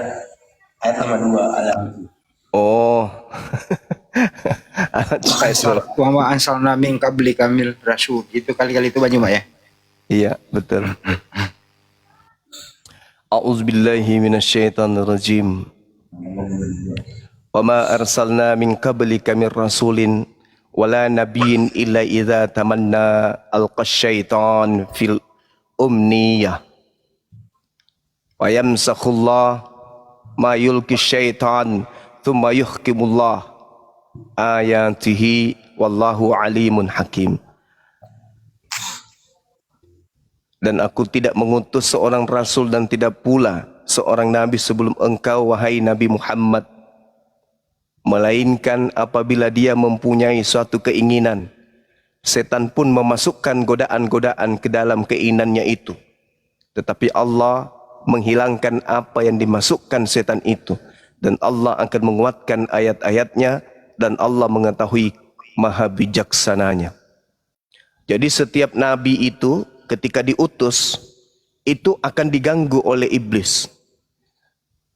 Speaker 4: ayat 52 Al-Hajj.
Speaker 3: Oh.
Speaker 6: Wa ma ansalna min qabli kamil rasul. Itu kali-kali itu banyak, Pak ya.
Speaker 3: Iya, betul. A'udzubillahi minasyaitonirrajim. Wa ma arsalna min qablika mir rasulin wala nabiyyin illa idza tamanna alqasyaitan fil umniyah. Wa yamsakhullah ma yulki syaitan thumma yuhkimullah ayatihi wallahu alimun hakim. Dan aku tidak mengutus seorang rasul dan tidak pula seorang nabi sebelum engkau wahai Nabi Muhammad, melainkan apabila dia mempunyai suatu keinginan, setan pun memasukkan godaan-godaan ke dalam keinginannya itu. Tetapi Allah menghilangkan apa yang dimasukkan setan itu, dan Allah akan menguatkan ayat-ayatnya, dan Allah mengetahui maha bijaksananya. Jadi setiap nabi itu ketika diutus itu akan diganggu oleh iblis.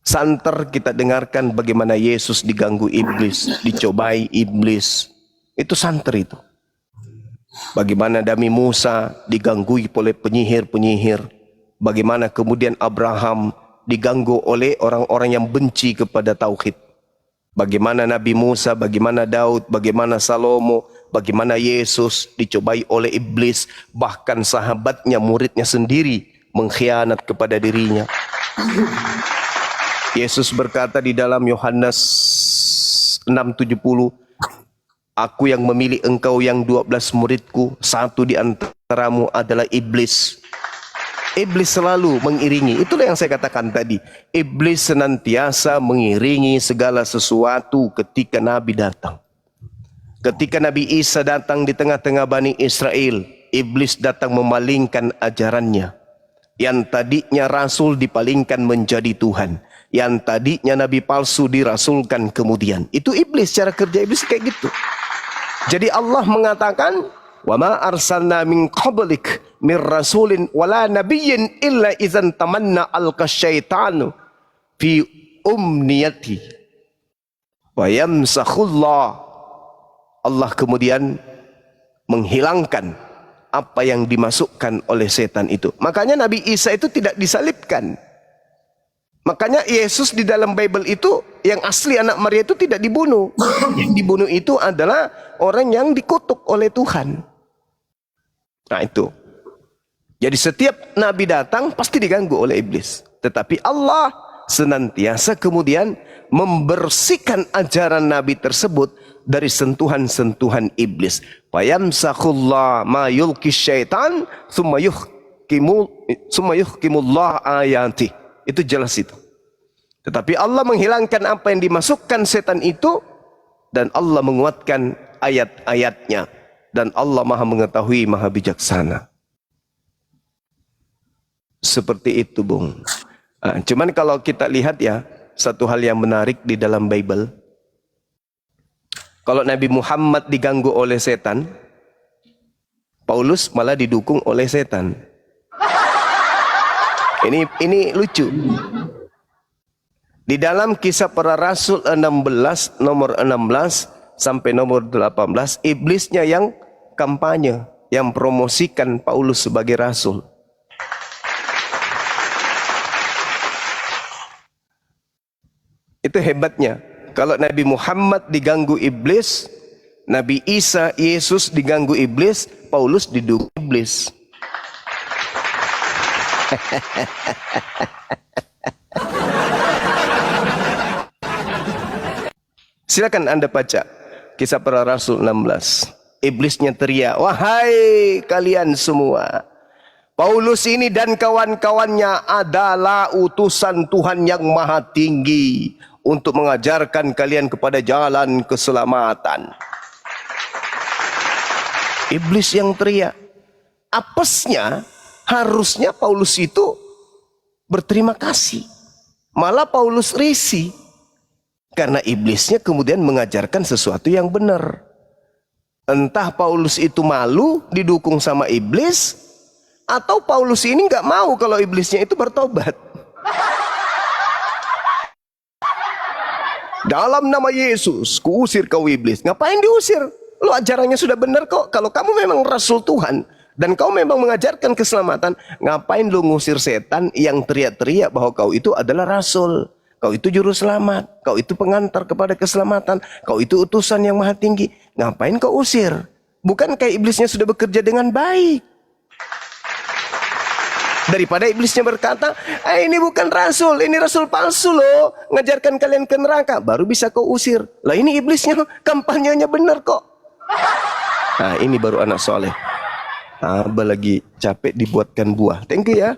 Speaker 3: Santer kita dengarkan bagaimana Yesus diganggu iblis, dicobai iblis. Itu santer itu. Bagaimana Nabi Musa diganggui oleh penyihir-penyihir. Bagaimana kemudian Abraham diganggu oleh orang-orang yang benci kepada tauhid. Bagaimana Nabi Musa, bagaimana Daud, bagaimana Salomo, bagaimana Yesus dicobai oleh iblis. Bahkan sahabatnya, muridnya sendiri mengkhianat kepada dirinya. Yesus berkata di dalam Yohanes 6:70, aku yang memilih engkau yang 12 muridku, satu di antaramu adalah iblis. Iblis selalu mengiringi. Itulah yang saya katakan tadi. Iblis senantiasa mengiringi segala sesuatu ketika Nabi datang. Ketika Nabi Isa datang di tengah-tengah Bani Israel, iblis datang memalingkan ajarannya. Yang tadinya Rasul dipalingkan menjadi Tuhan. Yang tadinya Nabi palsu dirasulkan kemudian. Itu iblis, cara kerja iblis kayak gitu. Jadi Allah mengatakan, wa ma arsalna min qablik mir rasulin wala nabiyyin illa idzan tamanna alqasyaitanu fi umniyati wa yamsakhullah. Allah kemudian menghilangkan apa yang dimasukkan oleh setan itu. Makanya Nabi Isa itu tidak disalibkan. Makanya Yesus di dalam Bible itu yang asli anak Maria itu tidak dibunuh. Yang dibunuh itu adalah orang yang dikutuk oleh Tuhan. Nah itu. Jadi setiap nabi datang pasti diganggu oleh iblis. Tetapi Allah senantiasa kemudian membersihkan ajaran nabi tersebut dari sentuhan-sentuhan iblis. Fayamsakhullah ma yulki syaitan thumma yuhkimullah ayati. Itu jelas itu. Tetapi Allah menghilangkan apa yang dimasukkan setan itu, dan Allah menguatkan ayat-ayatnya. Dan Allah maha mengetahui, maha bijaksana. Seperti itu, Bung. Cuman kalau kita lihat ya, satu hal yang menarik di dalam Bible. Kalau Nabi Muhammad diganggu oleh setan, Paulus malah didukung oleh setan. Ini lucu. Di dalam Kisah Para Rasul 16, nomor 16 sampai nomor 18, iblisnya yang kampanye, yang promosikan Paulus sebagai rasul. Itu hebatnya. Kalau Nabi Muhammad diganggu iblis, Nabi Isa, Yesus diganggu iblis, Paulus didukung iblis. Silakan Anda baca Kisah Para Rasul 16. Iblisnya teriak, wahai kalian semua, Paulus ini dan kawan-kawannya adalah utusan Tuhan yang maha tinggi untuk mengajarkan kalian kepada jalan keselamatan. Iblis yang teriak. Apesnya harusnya Paulus itu berterima kasih. Malah Paulus risih. Karena iblisnya kemudian mengajarkan sesuatu yang benar. Entah Paulus itu malu didukung sama iblis, atau Paulus ini nggak mau kalau iblisnya itu bertobat. Dalam nama Yesus, kuusir kau iblis. Ngapain diusir? Lo ajarannya sudah benar kok. Kalau kamu memang Rasul Tuhan dan kau memang mengajarkan keselamatan, ngapain lo ngusir setan yang teriak-teriak bahwa kau itu adalah Rasul, kau itu juru selamat, kau itu pengantar kepada keselamatan, kau itu utusan yang maha tinggi. Ngapain kau usir? Bukankah iblisnya sudah bekerja dengan baik? Daripada iblisnya berkata, ini bukan rasul, ini rasul palsu loh, ngajarkan kalian ke neraka, baru bisa kau usir. Lah ini iblisnya kampanyenya benar kok. Nah ini baru anak soleh. Abah lagi capek dibuatkan buah. Thank you ya.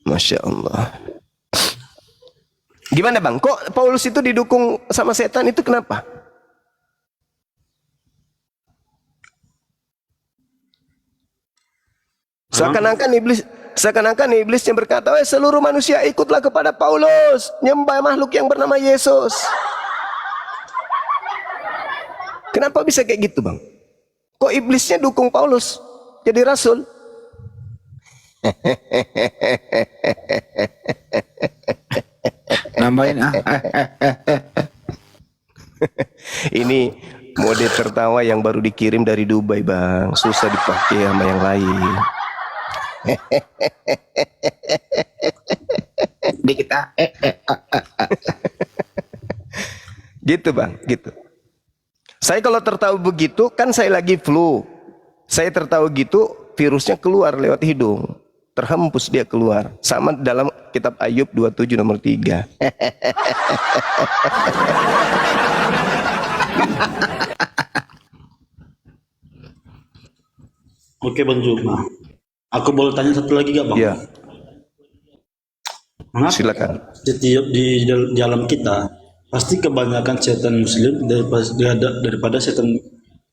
Speaker 3: Masya Allah. Gimana bang, kok Paulus itu didukung sama setan itu kenapa? Seakan-akan iblisnya berkata, seluruh manusia ikutlah kepada Paulus, nyembah makhluk yang bernama Yesus. Kenapa bisa kayak gitu bang? Kok iblisnya dukung Paulus jadi rasul?
Speaker 6: Nambahin
Speaker 3: Ini mode tertawa yang baru dikirim dari Dubai bang, susah dipakai sama yang lain.
Speaker 6: dikit
Speaker 3: Gitu bang, gitu. Saya kalau tertawa begitu kan saya lagi flu. Saya tertawa gitu virusnya keluar lewat hidung. Terhempus dia keluar. Sama dalam kitab Ayub 27 nomor 3.
Speaker 1: Oke Bang Juma. Aku boleh tanya satu lagi gak Bang?
Speaker 3: Ya,
Speaker 1: Mengapa
Speaker 3: silakan.
Speaker 1: setiap di dalam kita pasti kebanyakan setan muslim daripada setan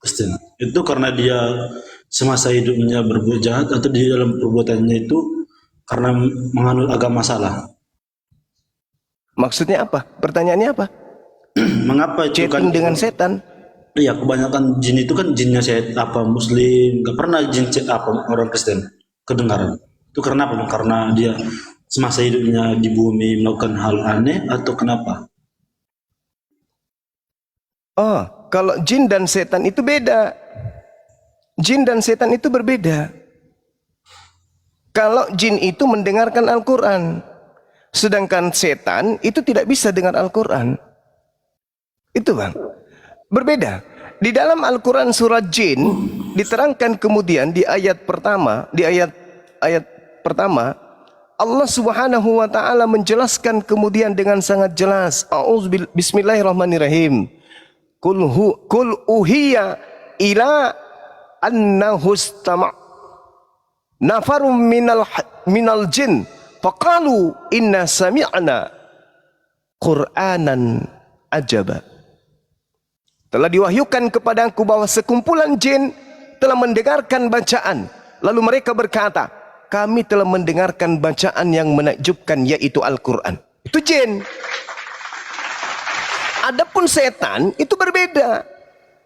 Speaker 1: Kristen? Itu karena dia semasa hidupnya berbuat jahat atau di dalam perbuatannya itu karena menganut agama salah?
Speaker 3: Maksudnya apa? Pertanyaannya apa?
Speaker 1: Mengapa itu kan?
Speaker 3: Chatting dengan setan.
Speaker 1: Iya, kebanyakan jin itu kan jinnya muslim, gak pernah jin orang Kristen kedengaran. Itu karena apa? Karena dia semasa hidupnya di bumi melakukan hal aneh atau kenapa?
Speaker 3: Oh, kalau jin dan setan itu beda. Jin dan setan itu berbeda. Kalau jin itu mendengarkan Al-Quran, sedangkan setan itu tidak bisa dengar Al-Quran. Itu bang, berbeda. Di dalam Al-Quran surat jin diterangkan kemudian di ayat pertama, ayat pertama, Allah Subhanahu wa taala menjelaskan kemudian dengan sangat jelas. Bismillahirrahmanirrahim. Kul uhiya ila annahu istama' nafarum minal jin faqalu inna sami'na Qur'anan ajaba. Telah diwahyukan kepadaku bahwa sekumpulan jin telah mendengarkan bacaan. Lalu mereka berkata, kami telah mendengarkan bacaan yang menakjubkan, yaitu Al-Quran. Itu jin. Adapun setan itu berbeda.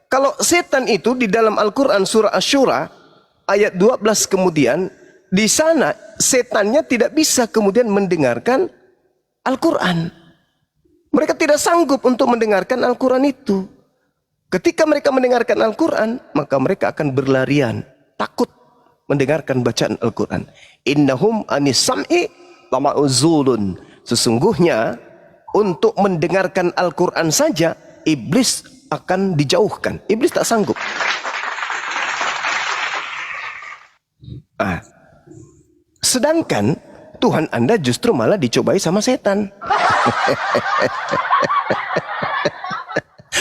Speaker 3: Kalau setan itu di dalam Al-Quran surah Asy-Syura ayat 12 kemudian, di sana setannya tidak bisa kemudian mendengarkan Al-Quran. Mereka tidak sanggup untuk mendengarkan Al-Quran itu. Ketika mereka mendengarkan Al-Quran, maka mereka akan berlarian, takut mendengarkan bacaan Al-Quran. Innahum anis sam'i lama'uzulun. Sesungguhnya untuk mendengarkan Al-Quran saja iblis akan dijauhkan. Iblis tak sanggup. Sedangkan Tuhan Anda justru malah dicobai sama setan.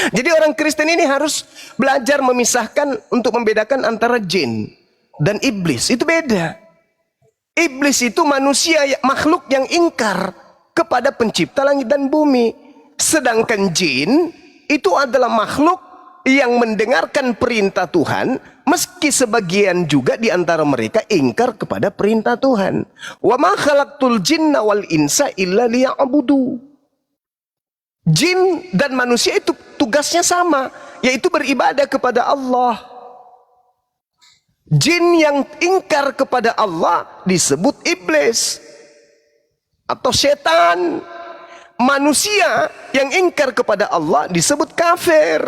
Speaker 3: Jadi orang Kristen ini harus belajar memisahkan untuk membedakan antara jin dan iblis. Itu beda. Iblis itu manusia, makhluk yang ingkar kepada pencipta langit dan bumi. Sedangkan jin itu adalah makhluk yang mendengarkan perintah Tuhan, meski sebagian juga di antara mereka ingkar kepada perintah Tuhan. Wa ma khalaqtul jinna wal insa illa liya'budu. Jin dan manusia itu tugasnya sama, yaitu beribadah kepada Allah. Jin yang ingkar kepada Allah disebut iblis atau setan. Manusia yang ingkar kepada Allah disebut kafir.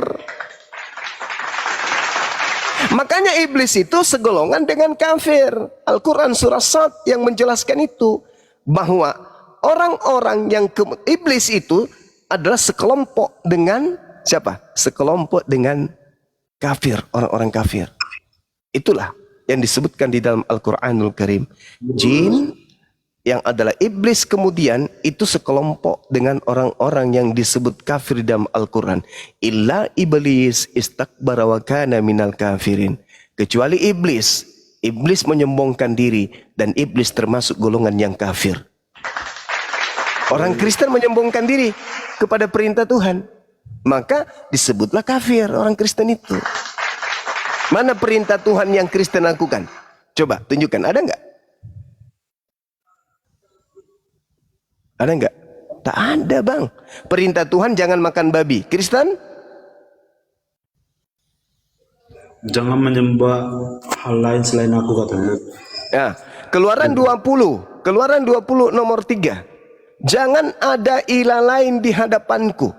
Speaker 3: Makanya iblis itu segolongan dengan kafir. Al-Quran surah Sad yang menjelaskan itu, bahwa orang-orang yang iblis itu adalah sekelompok dengan siapa? Sekelompok dengan kafir, orang-orang kafir. Itulah yang disebutkan di dalam Al-Quranul Karim. Jin yang adalah iblis kemudian itu sekelompok dengan orang-orang yang disebut kafir dalam Al-Quran. Illa iblis istakbara wa kana minal kafirin. Kecuali iblis. Iblis menyombongkan diri dan iblis termasuk golongan yang kafir. Orang Kristen menyombongkan diri kepada perintah Tuhan, maka disebutlah kafir orang Kristen itu. Mana perintah Tuhan yang Kristen lakukan? Coba tunjukkan, ada enggak? Ada enggak? Tak ada, Bang. Perintah Tuhan jangan makan babi. Kristen?
Speaker 1: Jangan menyembah hal lain selain aku, katanya.
Speaker 3: Ya, Keluaran 20, Keluaran 20 nomor 3. Jangan ada ilah lain di hadapanku.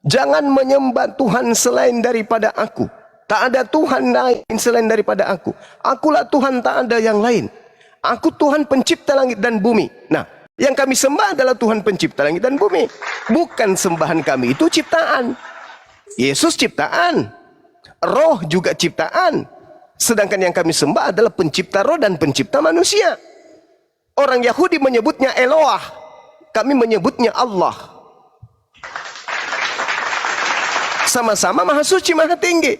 Speaker 3: Jangan menyembah Tuhan selain daripada aku. Tak ada Tuhan lain selain daripada aku. Akulah Tuhan, tak ada yang lain. Aku Tuhan pencipta langit dan bumi. Nah, yang kami sembah adalah Tuhan pencipta langit dan bumi. Bukan sembahan kami itu ciptaan. Yesus ciptaan. Roh juga ciptaan. Sedangkan yang kami sembah adalah pencipta roh dan pencipta manusia. Orang Yahudi menyebutnya Eloah. Kami menyebutnya Allah. Sama-sama maha suci, maha tinggi.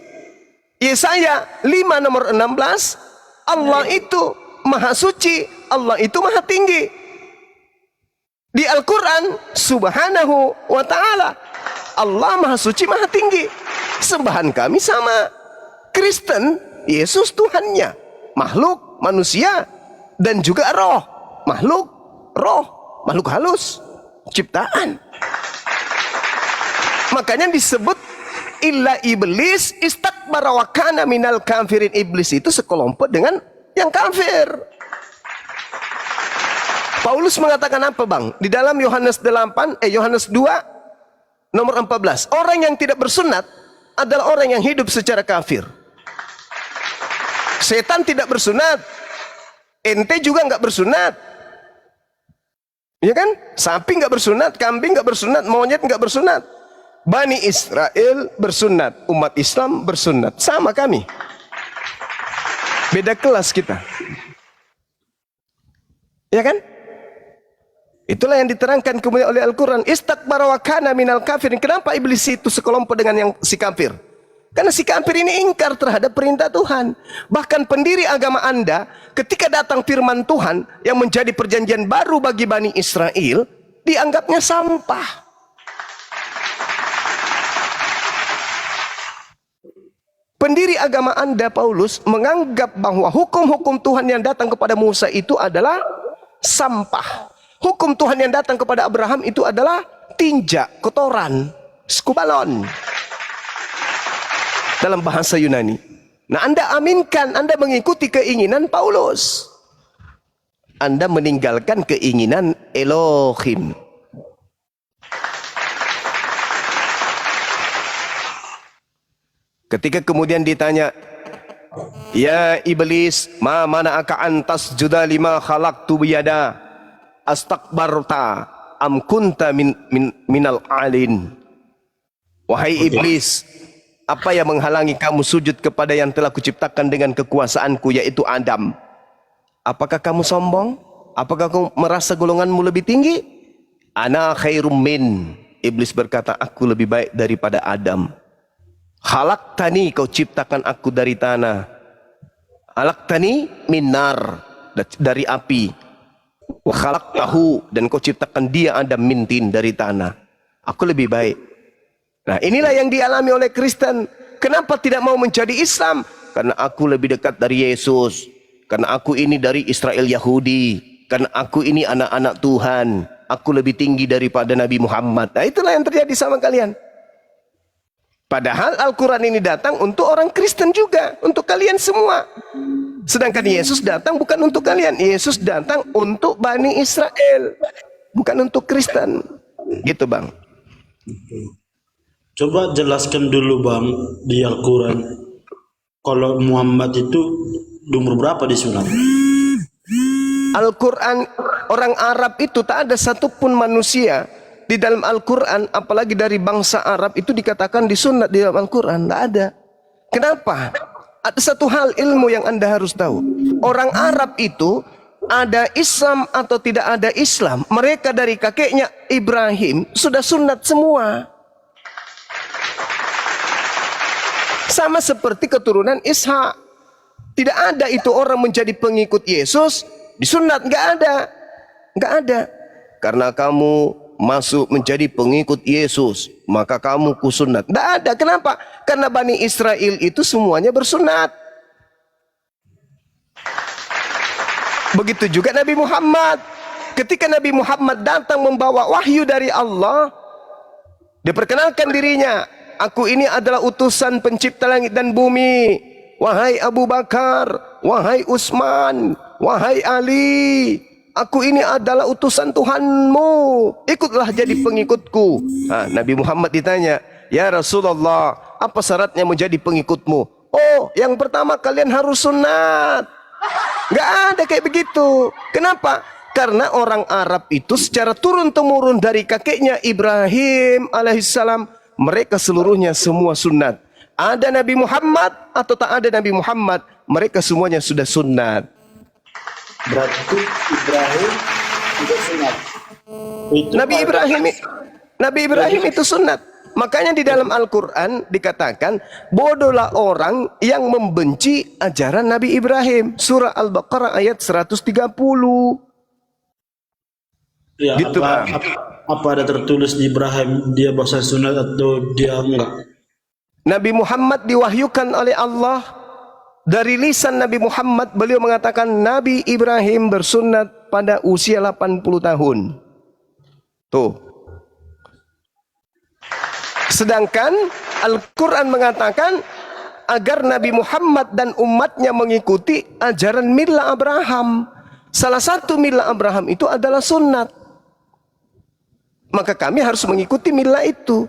Speaker 3: Yesaya 5 nomor 16, Allah itu maha suci, Allah itu maha tinggi. Di Al-Quran, subhanahu wa ta'ala, Allah maha suci, maha tinggi. Sembahan kami sama. Kristen, Yesus Tuhannya, makhluk, manusia, dan juga roh. Makhluk, roh, makhluk halus, ciptaan. Makanya disebut illa iblis istakbara wa kana minal kafirin. Iblis itu sekelompok dengan yang kafir. Paulus mengatakan apa, Bang? Di dalam Yohanes 2 nomor 14. Orang yang tidak bersunat adalah orang yang hidup secara kafir. Setan tidak bersunat. Ente juga nggak bersunat. Ya kan? Sapi nggak bersunat, kambing nggak bersunat, monyet nggak bersunat. Bani Israel bersunat, umat Islam bersunat. Sama kami. Beda kelas kita. Ya kan? Itulah yang diterangkan kemudian oleh Al-Quran. Istakbara wa kana minal kafirin. Kenapa iblis itu sekelompok dengan yang si kafir? Karena si kafir ini ingkar terhadap perintah Tuhan. Bahkan pendiri agama Anda, ketika datang firman Tuhan yang menjadi perjanjian baru bagi Bani Israel, dianggapnya sampah. Pendiri agama Anda, Paulus, menganggap bahwa hukum-hukum Tuhan yang datang kepada Musa itu adalah sampah. Hukum Tuhan yang datang kepada Abraham itu adalah tinja, kotoran, skubalon. Dalam bahasa Yunani. Nah, Anda aminkan, Anda mengikuti keinginan Paulus. Anda meninggalkan keinginan Elohim. Ketika kemudian ditanya, ya iblis, ma mana'aka antas juda lima khalaqtu biyada astakbarta am kunta minal alin. Wahai iblis, apa yang menghalangi kamu sujud kepada yang telah kuciptakan dengan kekuasaanku, yaitu Adam? Apakah kamu sombong? Apakah kamu merasa golonganmu lebih tinggi? Ana khairum min. Iblis berkata, aku lebih baik daripada Adam. Khalaqtani, kau ciptakan aku dari tanah. Khalaqtani minar, dari api. Wa khalaqtahu, dan kau ciptakan dia Adam min tin, dari tanah. Aku lebih baik. Nah, inilah yang dialami oleh Kristen. Kenapa tidak mau menjadi Islam? Karena aku lebih dekat dari Yesus. Karena aku ini dari Israel Yahudi. Karena aku ini anak-anak Tuhan. Aku lebih tinggi daripada Nabi Muhammad. Nah, itulah yang terjadi sama kalian. Padahal Al-Quran ini datang untuk orang Kristen juga, untuk kalian semua. Sedangkan Yesus datang bukan untuk kalian. Yesus datang untuk Bani Israel, bukan untuk Kristen. Gitu, Bang.
Speaker 1: Coba jelaskan dulu, Bang, di Al-Quran. kalau Muhammad itu di umur berapa disunat?
Speaker 3: Al-Quran, orang Arab itu tak ada satupun manusia di dalam Al-Quran, apalagi dari bangsa Arab itu dikatakan disunat di dalam Al-Quran. Tak ada. Kenapa? Ada satu hal ilmu yang Anda harus tahu. Orang Arab itu ada Islam atau tidak ada Islam, mereka dari kakeknya Ibrahim sudah sunat semua. Sama seperti keturunan Ishak. Tidak ada itu orang menjadi pengikut Yesus disunat, nggak ada, nggak ada. Karena kamu masuk menjadi pengikut Yesus, maka kamu kusunat. Nggak ada. Kenapa? Karena Bani Israel itu semuanya bersunat. Begitu juga Nabi Muhammad. Ketika Nabi Muhammad datang membawa wahyu dari Allah, diperkenalkan dirinya, aku ini adalah utusan pencipta langit dan bumi. Wahai Abu Bakar, wahai Utsman, wahai Ali, aku ini adalah utusan Tuhanmu, ikutlah jadi pengikutku. Nabi Muhammad ditanya, ya Rasulullah, apa syaratnya menjadi pengikutmu? Oh, yang pertama kalian harus sunat. Gak ada kayak begitu. Kenapa? Karena orang Arab itu secara turun-temurun dari kakeknya Ibrahim alaihissalam, mereka seluruhnya semua sunat. Ada Nabi Muhammad atau tak ada Nabi Muhammad, mereka semuanya sudah sunat.
Speaker 1: Berarti Ibrahim tidak sunat.
Speaker 3: Nabi Ibrahim itu sunat. Makanya di dalam Al-Quran dikatakan, bodohlah orang yang membenci ajaran Nabi Ibrahim. Surah Al-Baqarah ayat 130.
Speaker 1: Ya,
Speaker 3: Gitu,
Speaker 1: apa ada tertulis di Ibrahim dia bahasa sunat atau dia enggak?
Speaker 3: Nabi Muhammad diwahyukan oleh Allah. Dari lisan Nabi Muhammad, beliau mengatakan Nabi Ibrahim bersunat pada usia 80 tahun. Tuh. Sedangkan Al-Quran mengatakan agar Nabi Muhammad dan umatnya mengikuti ajaran Milla Abraham. Salah satu Milla Abraham itu adalah sunat. Maka kami harus mengikuti Milla itu.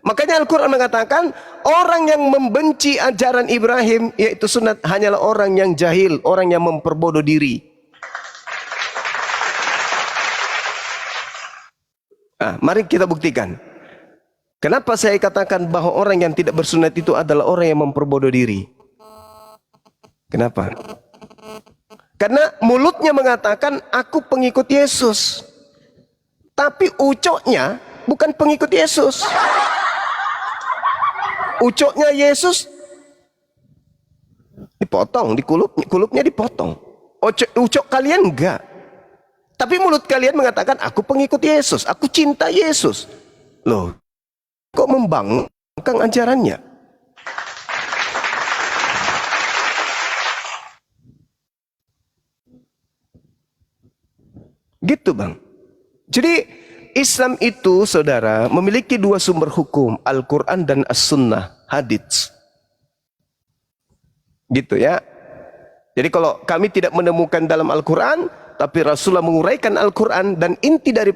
Speaker 3: Makanya Al-Quran mengatakan orang yang membenci ajaran Ibrahim, yaitu sunat, hanyalah orang yang jahil, orang yang memperbodoh diri. Mari kita buktikan. Kenapa saya katakan bahwa orang yang tidak bersunat itu adalah orang yang memperbodoh diri? Kenapa? Karena mulutnya mengatakan aku pengikut Yesus, tapi ucoknya bukan pengikut Yesus. Ucoknya Yesus dipotong, kulupnya dipotong. Ucok kalian enggak. Tapi mulut kalian mengatakan aku pengikut Yesus, aku cinta Yesus. Loh, kok membangkang ajarannya? Gitu, Bang. Jadi Islam itu, saudara, memiliki dua sumber hukum, Al-Quran dan As-Sunnah, hadits. Gitu ya. Jadi kalau kami tidak menemukan dalam Al-Quran, tapi Rasulullah menguraikan Al-Quran, dan inti dari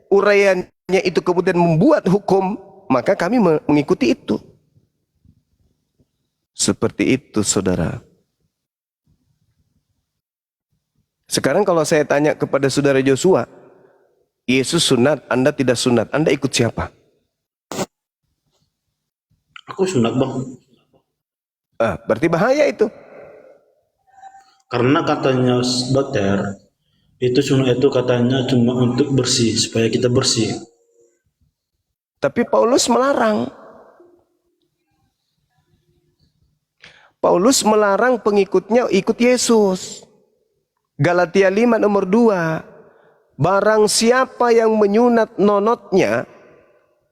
Speaker 3: uraiannya itu kemudian membuat hukum, maka kami mengikuti itu. Seperti itu, saudara. Sekarang kalau saya tanya kepada saudara Joshua, Yesus sunat, Anda tidak sunat, Anda ikut siapa?
Speaker 1: Aku sunat, Bang.
Speaker 3: Berarti bahaya itu.
Speaker 1: Karena katanya dokter, itu sunat itu katanya cuma untuk bersih, supaya kita bersih.
Speaker 3: Tapi Paulus melarang. Paulus melarang pengikutnya ikut Yesus. Galatia 5 nomor 2. Barang siapa yang menyunat nonotnya,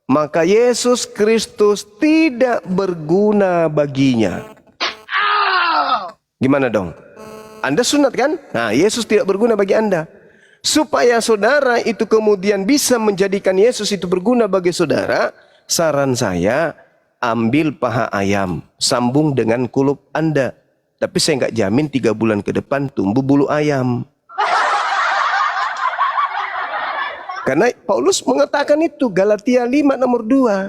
Speaker 3: maka Yesus Kristus tidak berguna baginya. Gimana dong? Anda sunat kan? Nah, Yesus tidak berguna bagi Anda. Supaya saudara itu kemudian bisa menjadikan Yesus itu berguna bagi saudara, saran saya, ambil paha ayam, sambung dengan kulup Anda. Tapi saya nggak jamin 3 bulan ke depan tumbuh bulu ayam. Karena Paulus mengatakan itu, Galatia 5 nomor 2.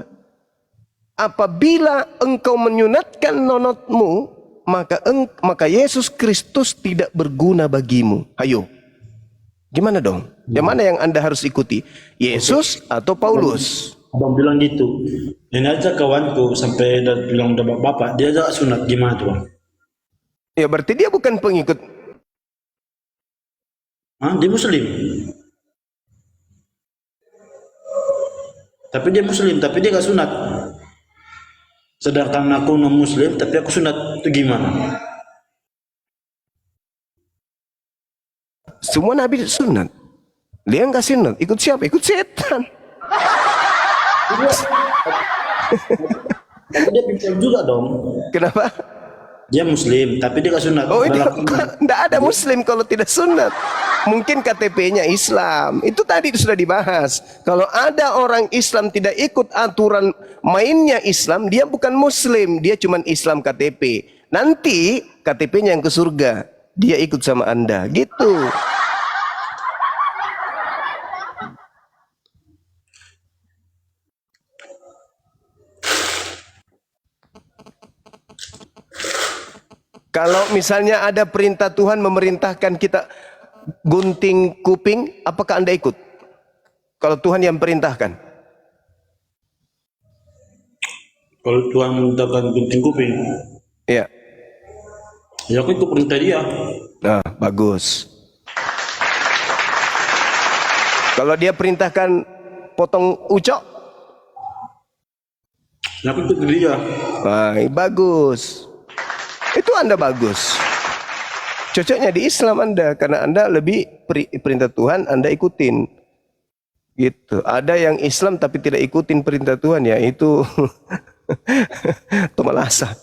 Speaker 3: Apabila engkau menyunatkan nonotmu, maka Yesus Kristus tidak berguna bagimu. Ayo, gimana dong? Yang mana yang Anda harus ikuti? Yesus atau Paulus?
Speaker 1: Abang bilang gitu. Ini aja kawanku sampai bilang udah bapak, dia aja sunat gimana tuh bang?
Speaker 3: Ya berarti dia bukan pengikut.
Speaker 1: Hah? Dia muslim. Tapi dia muslim, tapi dia gak sunat. Sedangkan aku non muslim, tapi aku sunat, itu gimana?
Speaker 3: Semua nabi sunat. Dia nggak sunat. Ikut siapa? Ikut setan.
Speaker 1: Tapi dia pintar juga dong.
Speaker 3: Kenapa?
Speaker 1: Dia muslim, tapi dia gak sunat.
Speaker 3: Oh, itu tidak ada muslim kalau tidak sunat. Mungkin KTP-nya Islam. Itu tadi sudah dibahas. Kalau ada orang Islam tidak ikut aturan mainnya Islam, dia bukan muslim, dia cuma Islam KTP. Nanti KTP-nya yang ke surga, dia ikut sama Anda. Gitu. Kalau misalnya ada perintah Tuhan memerintahkan kita gunting kuping, apakah Anda ikut? Kalau Tuhan yang perintahkan.
Speaker 1: Kalau Tuhan mintakan gunting kuping,
Speaker 3: Ya.
Speaker 1: ya aku ikut perintah dia.
Speaker 3: Nah, bagus. Kalau dia perintahkan potong ucok,
Speaker 1: Ya aku ikut dia.
Speaker 3: nah, bagus. Itu Anda bagus. Cocoknya di Islam Anda karena Anda lebih perintah Tuhan Anda ikutin. Gitu. Ada yang Islam tapi tidak ikutin perintah Tuhan, ya itu tomalasa.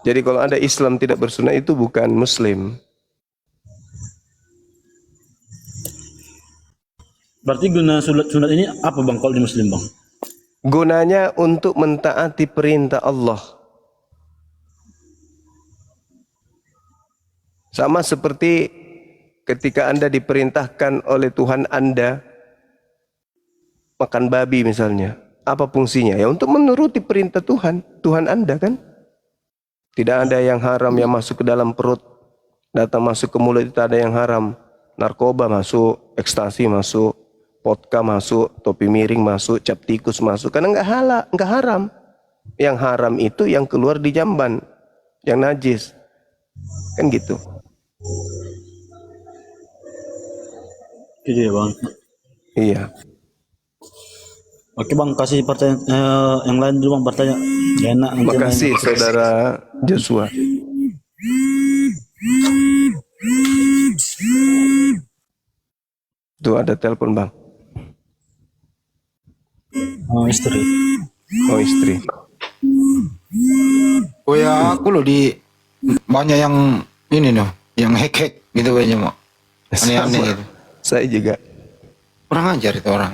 Speaker 3: Jadi kalau Anda Islam tidak bersunat itu bukan Muslim.
Speaker 1: Berarti guna sunat ini apa bang kalau di muslim bang?
Speaker 3: Gunanya untuk mentaati perintah Allah. Sama seperti ketika Anda diperintahkan oleh Tuhan Anda makan babi misalnya. Apa fungsinya? Ya untuk menuruti perintah Tuhan. Tuhan Anda kan. Tidak ada yang haram yang masuk ke dalam perut. Datang masuk ke mulut itu ada yang haram. Narkoba masuk, ekstasi masuk, vodka masuk, topi miring masuk, cap tikus masuk. Karena enggak haram. Yang haram itu yang keluar di jamban, yang najis. Kan gitu.
Speaker 1: Gitu ya bang.
Speaker 3: Iya.
Speaker 1: Oke bang, kasih pertanyaan yang lain dulu bang bertanya. Gak enak. nanti
Speaker 3: Terima
Speaker 1: yang
Speaker 3: kasih
Speaker 1: lain.
Speaker 3: saudara Joshua. Tuh ada telepon bang.
Speaker 1: Oh, istri.
Speaker 3: Oh istri.
Speaker 6: Oh ya, aku loh di banyak yang ini loh, yang hack gitu kayaknya mau. Aneh-aneh
Speaker 3: Sama.
Speaker 6: gitu.
Speaker 3: Saya juga.
Speaker 6: Kurang ajar itu orang.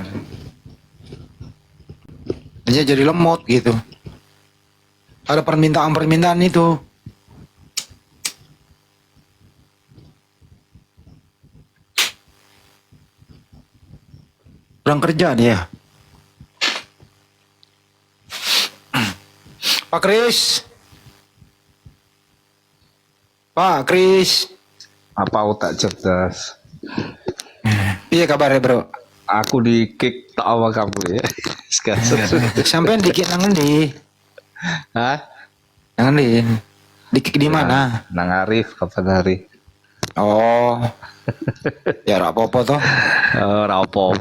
Speaker 6: Dia jadi lemot gitu. Ada permintaan itu. Kurang kerja dia. Pak Kris. Pak Kris.
Speaker 7: Apa otak cerdas?
Speaker 6: Iya kabarnya bro?
Speaker 7: Aku di kick tak awal kamu ya. Sekarang.
Speaker 6: Sampai dikit nang di.
Speaker 7: Hah?
Speaker 6: Nang di mana?
Speaker 7: Nang Arif kapan hari?
Speaker 6: Oh. Ya ora apa-apa toh.
Speaker 7: Rapo.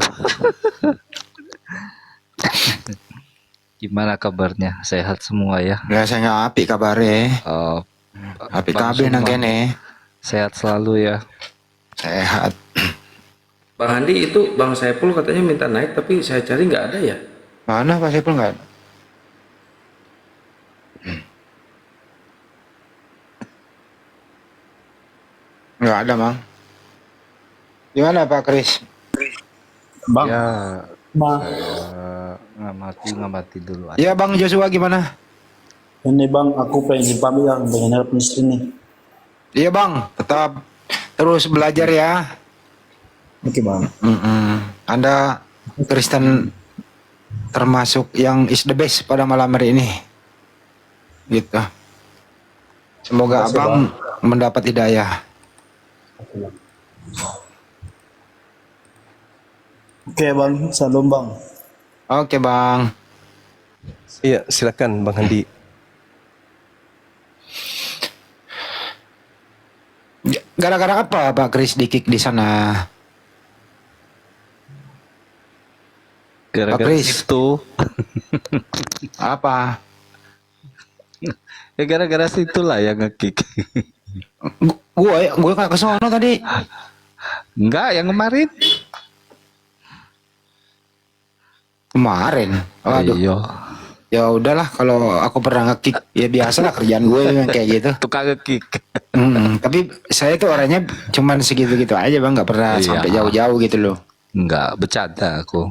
Speaker 7: Gimana kabarnya? Sehat semua ya?
Speaker 6: Biasanya api kabarnya. Api
Speaker 7: Bang
Speaker 6: kabeh nang
Speaker 7: Sumbang.
Speaker 6: kene.
Speaker 7: Sehat selalu ya.
Speaker 6: Sehat.
Speaker 5: Bang Andi itu Bang Saiful katanya minta naik tapi saya cari nggak ada ya.
Speaker 6: Mana Pak Saiful enggak? Enggak ada, Bang. Gimana Pak Kris?
Speaker 1: Bang.
Speaker 7: Ya,
Speaker 1: Bang.
Speaker 7: ngamati dulu.
Speaker 6: Ya Bang Joshua gimana?
Speaker 1: Ini bang, aku pengen pamit yang pengen help istri nih.
Speaker 6: Iya Bang, tetap terus belajar ya.
Speaker 1: Oke bang.
Speaker 6: Anda Kristen termasuk yang is the best pada malam hari ini. Gitu. Semoga abang mendapat hidayah.
Speaker 1: Oke bang, salam bang.
Speaker 6: Oke bang.
Speaker 3: Iya, silakan Bang Handi.
Speaker 6: Gara-gara apa Pak Kris di kick di sana?
Speaker 7: Gara-gara
Speaker 6: Chris.
Speaker 7: situ.
Speaker 6: Apa?
Speaker 7: Ya gara-gara situlah yang nge-kick.
Speaker 6: Gue nggak ke sono tadi.
Speaker 7: Enggak, yang kemarin.
Speaker 6: Kemarin. Waduh.
Speaker 7: Iya.
Speaker 6: Ya udahlah kalau aku pernah nge-kick ya biasa lah kerjaan gue memang kayak gitu.
Speaker 7: Tukang nge-kick.
Speaker 6: Tapi saya tuh orangnya cuman segitu-gitu aja bang, nggak pernah
Speaker 7: Iya.
Speaker 6: sampai jauh-jauh gitu loh.
Speaker 7: Enggak, bercanda aku.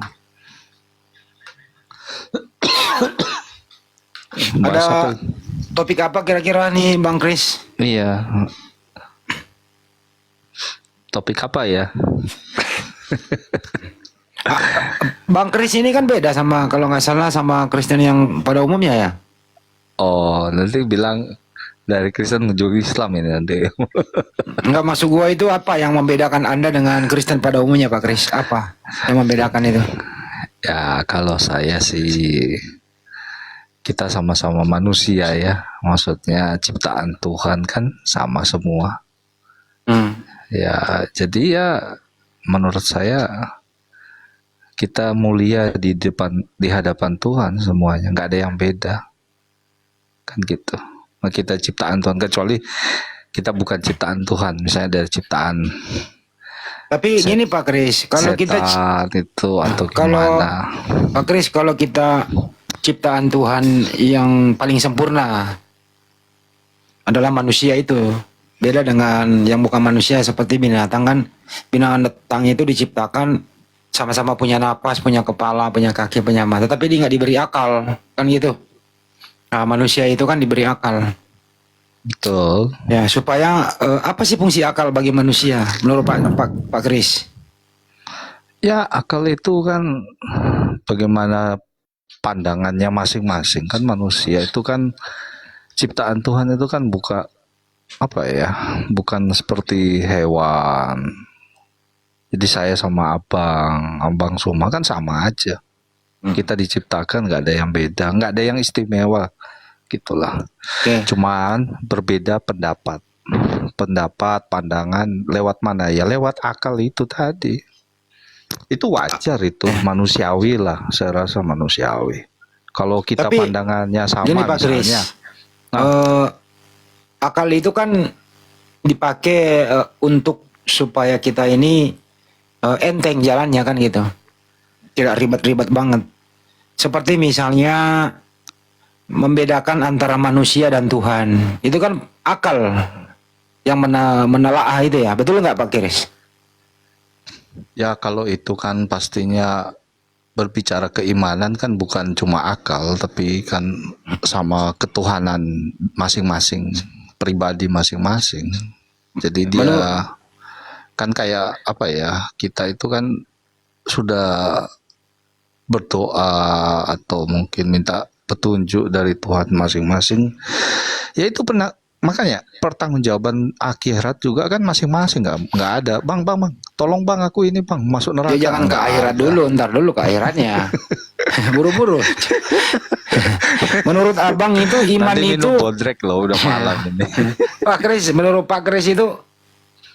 Speaker 7: Bahas
Speaker 6: Ada
Speaker 7: apa?
Speaker 6: topik apa kira-kira nih Bang Kris?
Speaker 7: Iya. Topik apa ya?
Speaker 6: Bang Kris ini kan beda sama kalau nggak salah sama Kristen yang pada umumnya ya.
Speaker 7: Oh, nanti bilang dari Kristen menuju Islam ini nanti.
Speaker 6: Enggak, masuk gua itu apa yang membedakan Anda dengan Kristen pada umumnya Pak Kris? Apa yang membedakan itu?
Speaker 7: Ya, kalau saya sih kita sama-sama manusia ya. Maksudnya ciptaan Tuhan kan sama semua. Ya, jadi ya menurut saya kita mulia di hadapan Tuhan semuanya, nggak ada yang beda. Kan gitu. Nah, kita ciptaan Tuhan, kecuali kita bukan ciptaan Tuhan, misalnya dari ciptaan
Speaker 6: Tapi gini Pak Kris, kalau kita
Speaker 7: setan itu atau
Speaker 6: kalau
Speaker 7: gimana.
Speaker 6: Pak Kris, kalau kita ciptaan Tuhan yang paling sempurna adalah manusia itu. Beda dengan yang bukan manusia seperti binatang kan. Binatang itu diciptakan sama-sama punya napas, punya kepala, punya kaki, punya mata, tapi dia nggak diberi akal, kan gitu. Nah, manusia itu kan diberi akal.
Speaker 7: Betul.
Speaker 6: Ya, supaya apa sih fungsi akal bagi manusia menurut Pak Kris?
Speaker 7: Ya, akal itu kan bagaimana pandangannya masing-masing, kan manusia itu kan ciptaan Tuhan itu kan bukan apa ya, bukan seperti hewan. Jadi saya sama abang semua kan sama aja. Kita diciptakan nggak ada yang beda, nggak ada yang istimewa, gitulah.
Speaker 6: Oke.
Speaker 7: Cuman berbeda pendapat, pandangan lewat mana ya? Lewat akal itu tadi. Itu wajar, itu manusiawi lah, saya rasa manusiawi. Kalau kita
Speaker 6: Tapi,
Speaker 7: pandangannya sama
Speaker 6: Gini Pak Kris,
Speaker 7: misalnya,
Speaker 6: akal itu kan dipakai untuk supaya kita ini enteng jalannya kan gitu, tidak ribet-ribet banget. Seperti misalnya membedakan antara manusia dan Tuhan, itu kan akal yang menelaah itu ya, betul nggak Pak Kris?
Speaker 7: ya kalau itu kan pastinya berbicara keimanan kan bukan cuma akal, tapi kan sama ketuhanan masing-masing, pribadi masing-masing. Jadi dia kan kayak apa ya, kita itu kan sudah berdoa atau mungkin minta petunjuk dari Tuhan masing-masing, ya itu pernah. Makanya pertanggungjawaban akhirat juga kan masing-masing, nggak ada bang tolong bang aku ini bang masuk neraka.
Speaker 6: Ya jangan ke
Speaker 7: Nggak
Speaker 6: akhirat
Speaker 7: ada.
Speaker 6: dulu, ntar dulu ke akhiratnya. Buru-buru. Menurut abang itu iman
Speaker 7: Nanti
Speaker 6: itu,
Speaker 7: minum bodrek loh, udah malam ini.
Speaker 6: Pak Kris, menurut Pak Kris itu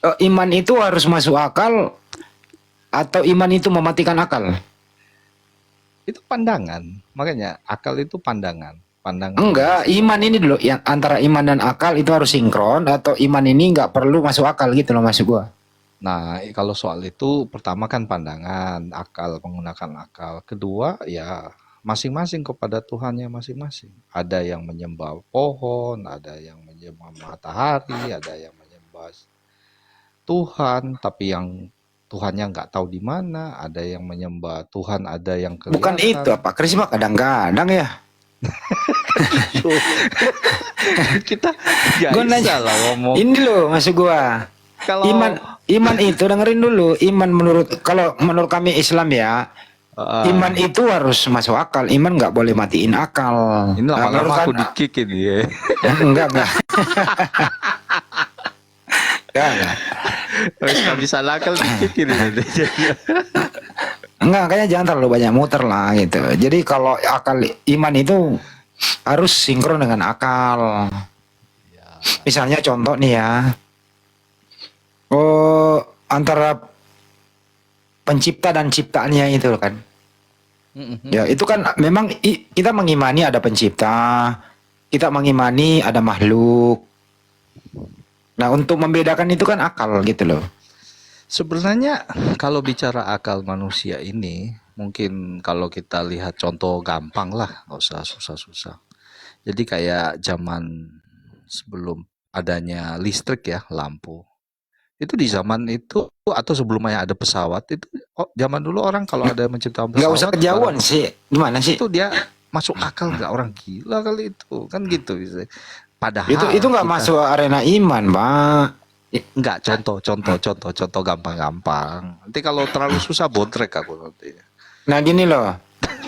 Speaker 6: iman itu harus masuk akal atau iman itu mematikan akal?
Speaker 7: Itu pandangan, makanya akal itu pandangan.
Speaker 6: Enggak, iman ini dulu yang antara iman dan akal itu harus sinkron, atau iman ini nggak perlu masuk akal gitu loh maksud gua.
Speaker 7: Nah, kalau soal itu pertama kan pandangan, akal, menggunakan akal. Kedua ya masing-masing kepada Tuhannya masing-masing. Ada yang menyembah pohon, ada yang menyembah matahari, ada yang menyembah Tuhan, tapi yang Tuhannya nggak tahu di mana. Ada yang menyembah Tuhan, ada yang kelihatan.
Speaker 6: Bukan itu, Pak Kris mah kadang-kadang ya.
Speaker 7: Kita nggak
Speaker 6: Gua
Speaker 7: bisa
Speaker 6: nanya,
Speaker 7: lah ngomong.
Speaker 6: ini loh maksud gua.
Speaker 7: Kalau
Speaker 6: Iman itu dengerin dulu. Iman kalau menurut kami Islam ya, Iman itu harus masuk akal. Iman nggak boleh matiin akal.
Speaker 7: Ini
Speaker 6: Nah,
Speaker 7: lama-lama
Speaker 6: menurut
Speaker 7: aku
Speaker 6: Anda-
Speaker 7: di-kick ini ya.
Speaker 6: enggak. Enggak.
Speaker 7: Nggak bisa nakal di-kick ini.
Speaker 6: Enggak, kayaknya jangan terlalu banyak muter lah gitu. Jadi kalau akal iman itu harus sinkron dengan akal. Misalnya contoh nih ya. Oh, antara pencipta dan ciptaannya itu kan. Ya, itu kan memang kita mengimani ada pencipta, kita mengimani ada makhluk. Nah, untuk membedakan itu kan akal gitu loh.
Speaker 7: Sebenarnya kalau bicara akal manusia ini, mungkin kalau kita lihat contoh gampang lah, nggak usah susah-susah. Jadi kayak zaman sebelum adanya listrik ya, lampu. Itu di zaman itu atau sebelumnya ada pesawat itu, zaman dulu orang kalau ada menciptakan
Speaker 6: Nggak usah
Speaker 7: pesawat,
Speaker 6: kejauhan
Speaker 7: barang-
Speaker 6: sih. Gimana sih?
Speaker 7: itu dia masuk akal nggak, orang gila kali itu kan gitu bisa. Padahal
Speaker 6: Itu nggak
Speaker 7: kita-
Speaker 6: masuk arena iman, Pak.
Speaker 7: Enggak, contoh gampang-gampang. Nanti kalau terlalu susah bodrek aku nanti.
Speaker 6: Nah, gini loh.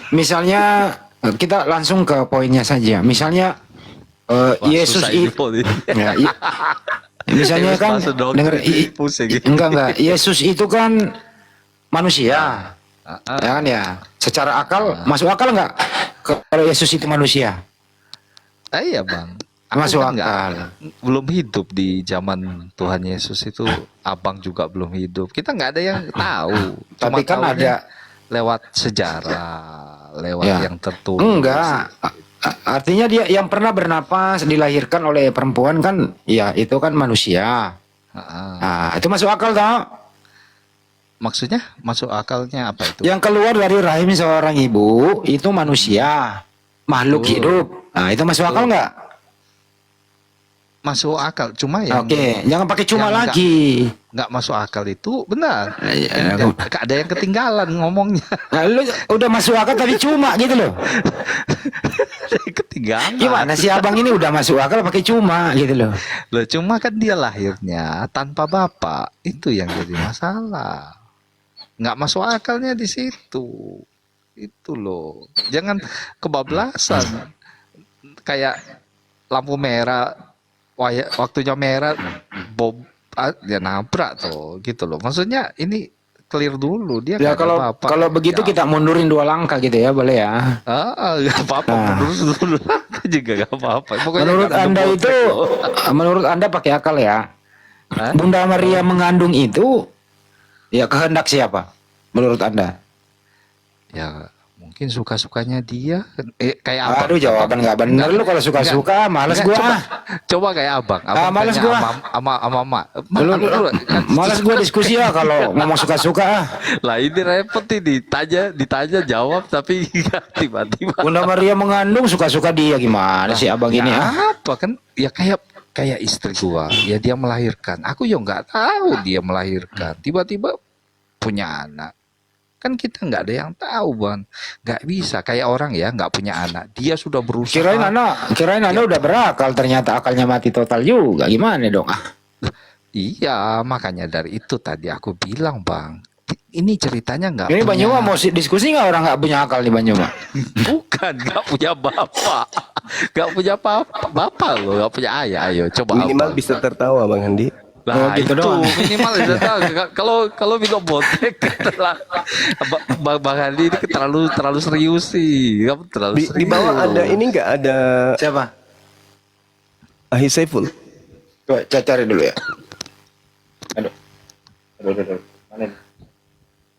Speaker 6: Misalnya kita langsung ke poinnya saja. Misalnya
Speaker 7: Wah,
Speaker 6: Yesus
Speaker 7: susah ini,
Speaker 6: itu
Speaker 7: Pol, ini.
Speaker 6: ya, misalnya
Speaker 7: Terus
Speaker 6: kan
Speaker 7: masuk dong,
Speaker 6: denger
Speaker 7: pusing.
Speaker 6: enggak. Yesus itu kan manusia.
Speaker 7: Ah,
Speaker 6: Ya kan ya. Secara akal masuk akal nggak kalau Yesus itu manusia?
Speaker 7: iya bang. Aku
Speaker 6: Masuk
Speaker 7: kan
Speaker 6: akal.
Speaker 7: belum hidup di zaman Tuhan Yesus itu, abang juga belum hidup. Kita nggak ada yang tahu.
Speaker 6: Tapi kan
Speaker 7: tahunya
Speaker 6: ada
Speaker 7: lewat sejarah, lewat
Speaker 6: Ya.
Speaker 7: yang tertulis.
Speaker 6: enggak. Artinya dia yang pernah bernapas dilahirkan oleh perempuan kan, ya itu kan manusia.
Speaker 7: Ah.
Speaker 6: Nah, itu masuk akal tau?
Speaker 7: Maksudnya masuk akalnya apa itu?
Speaker 6: Yang keluar dari rahim seorang ibu itu manusia, makhluk
Speaker 7: Betul.
Speaker 6: hidup. Nah, itu masuk akal nggak?
Speaker 7: Masuk akal, cuma yang
Speaker 6: Oke, jangan pakai cuma
Speaker 7: yang
Speaker 6: lagi.
Speaker 7: nggak masuk akal itu benar.
Speaker 6: Ya,
Speaker 7: Ada yang ketinggalan ngomongnya.
Speaker 6: Nah, lu udah masuk akal tapi cuma gitu loh.
Speaker 7: Ada yang ketinggalan.
Speaker 6: Gimana sih abang ini udah masuk akal pakai cuma gitu loh.
Speaker 7: Loh, cuma kan dia lahirnya tanpa bapak, itu yang jadi masalah. Nggak masuk akalnya di situ. Itu loh. Jangan kebablasan. Kayak lampu merah, waktunya merah, dia nabrak tuh, gitu loh. Maksudnya ini clear dulu, dia
Speaker 6: Ya
Speaker 7: nggak ada
Speaker 6: kalau
Speaker 7: bapak.
Speaker 6: kalau begitu
Speaker 7: Ya,
Speaker 6: kita mundurin 2 langkah gitu ya, boleh ya.
Speaker 7: nggak apa-apa,
Speaker 6: Nah.
Speaker 7: menurut dulu juga nggak apa-apa. Pokoknya
Speaker 6: Menurut
Speaker 7: nggak ada
Speaker 6: Anda
Speaker 7: botrek
Speaker 6: itu,
Speaker 7: loh.
Speaker 6: menurut Anda pakai akal ya.
Speaker 7: Hah?
Speaker 6: Bunda Maria mengandung itu ya kehendak siapa? Menurut Anda?
Speaker 7: Ya mungkin suka-sukanya dia. Kayak abang.
Speaker 6: Aduh, jawaban nggak bener lu kalau suka-suka, males
Speaker 7: Enggak,
Speaker 6: gua.
Speaker 7: coba,
Speaker 6: Ah.
Speaker 7: coba kayak abang. Abang
Speaker 6: males
Speaker 7: tanya
Speaker 6: gua.
Speaker 7: sama mak.
Speaker 6: Lu,
Speaker 7: Kan,
Speaker 6: males gua diskusi ya kalau ngomong suka-suka. Ah.
Speaker 7: lah ini repot nih, ditanya jawab tapi tiba-tiba.
Speaker 6: Bunda Maria mengandung suka-suka dia gimana sih abang ini?
Speaker 7: Ya
Speaker 6: Ah?
Speaker 7: apa kan? Ya kayak istri gua. Ya dia melahirkan. Aku ya nggak tahu dia melahirkan. Tiba-tiba punya anak. Kan kita nggak ada yang tahu, Bang. Nggak bisa kayak orang ya nggak punya anak. Dia sudah berusaha.
Speaker 6: Kirain Anda udah berakal, ternyata akalnya mati total juga. Gimana dong? Ah.
Speaker 7: Iya, makanya dari itu tadi aku bilang, Bang. Ini ceritanya nggak
Speaker 6: Ini
Speaker 7: punya.
Speaker 6: Banyuma mau diskusi nggak orang nggak punya akal nih Banyuma?
Speaker 7: Bukan, nggak punya bapak. Nggak punya bapak loh, nggak punya ayah. Ayo, coba
Speaker 3: Minimal
Speaker 7: Abang.
Speaker 3: bisa tertawa Bang Handi.
Speaker 7: Lah
Speaker 6: gitu
Speaker 7: itu
Speaker 6: doang.
Speaker 7: minimal bisa tahu. Kalau Bang Botek Bang Handi ini terlalu serius sih. Kamu terlalu serius.
Speaker 3: Di bawah ada ini nggak ada
Speaker 6: Siapa?
Speaker 3: Ahi Saiful?
Speaker 6: Coba cari dulu ya. Aduh. Mana ini?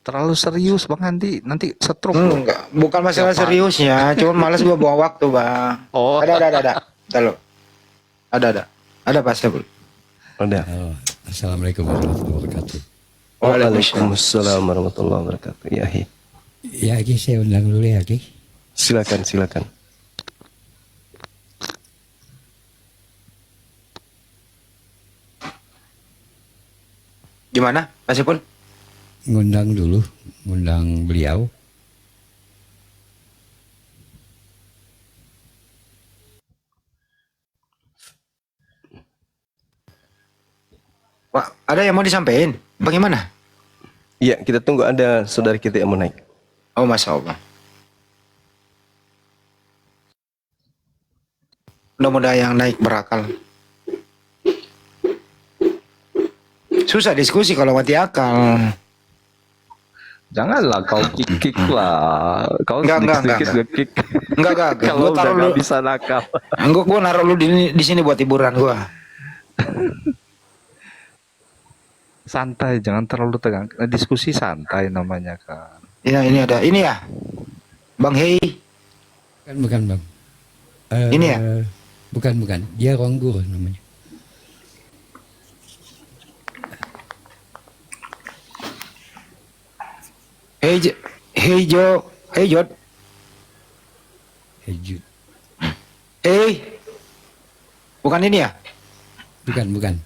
Speaker 7: Terlalu serius Bang Handi. Nanti stroke loh.
Speaker 6: Enggak, bukan masalah
Speaker 7: Siapa?
Speaker 6: seriusnya, cuma males gua buang waktu, Bang.
Speaker 7: Oh.
Speaker 6: Ada. Bentar lo. Ada. Ada Pak Saiful.
Speaker 3: Ada.
Speaker 8: Assalamualaikum warahmatullahi wabarakatuh.
Speaker 3: Waalaikumsalam warahmatullahi wabarakatuh. Ya, Hi.
Speaker 8: Ya, Ki, saya undang dulu ya, Ki.
Speaker 3: Silakan.
Speaker 6: Gimana, Pak Saiful?
Speaker 8: Ngundang dulu, ngundang beliau.
Speaker 6: Pak, ada yang mau disampaikan? Bagaimana?
Speaker 3: Iya, kita tunggu ada saudara kita yang mau naik.
Speaker 6: Oh, Masya Allah. Mudah-mudahan yang naik berakal. Susah diskusi kalau mati akal.
Speaker 7: Janganlah kau kick lah. Kau
Speaker 6: Enggak.
Speaker 7: sedikit nge-kick.
Speaker 6: Enggak.
Speaker 7: Kalau
Speaker 6: Gua
Speaker 7: udah
Speaker 6: taruh
Speaker 7: nggak
Speaker 6: lu.
Speaker 7: bisa nakal.
Speaker 6: Gua naruh lu di sini buat hiburan gua.
Speaker 7: Santai, jangan terlalu tegang. Diskusi santai namanya kan.
Speaker 6: Ini ada. Ini ya. Bang Hei.
Speaker 8: Bukan bang.
Speaker 6: Ini ya?
Speaker 8: Bukan. Dia Ronggur namanya.
Speaker 6: Hei Jod.
Speaker 8: Hejut.
Speaker 6: Bukan ini ya?
Speaker 8: Bukan.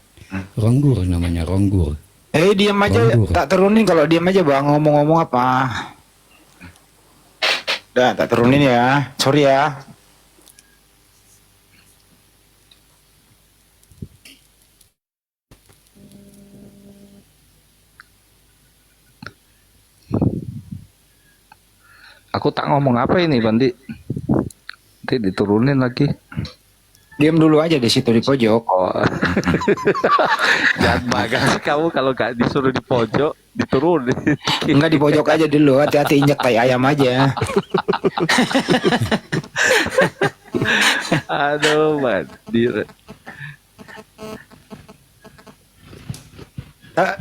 Speaker 8: Ronggur namanya, Ronggur.
Speaker 6: Diam aja.
Speaker 8: Ronggur.
Speaker 6: Tak turunin kalau diam aja bang. Ngomong-ngomong apa? Dah, tak turunin ya. Sorry ya.
Speaker 7: Aku tak ngomong apa ini, Bandi. Nanti diturunin lagi.
Speaker 6: Diam dulu aja di situ di pojok.
Speaker 7: Oh. Jangan bagas kamu kalau gak disuruh di pojok, diturunin.
Speaker 6: Enggak di pojok aja dulu. Hati-hati injak tai ayam aja.
Speaker 7: Aduh, Bandi.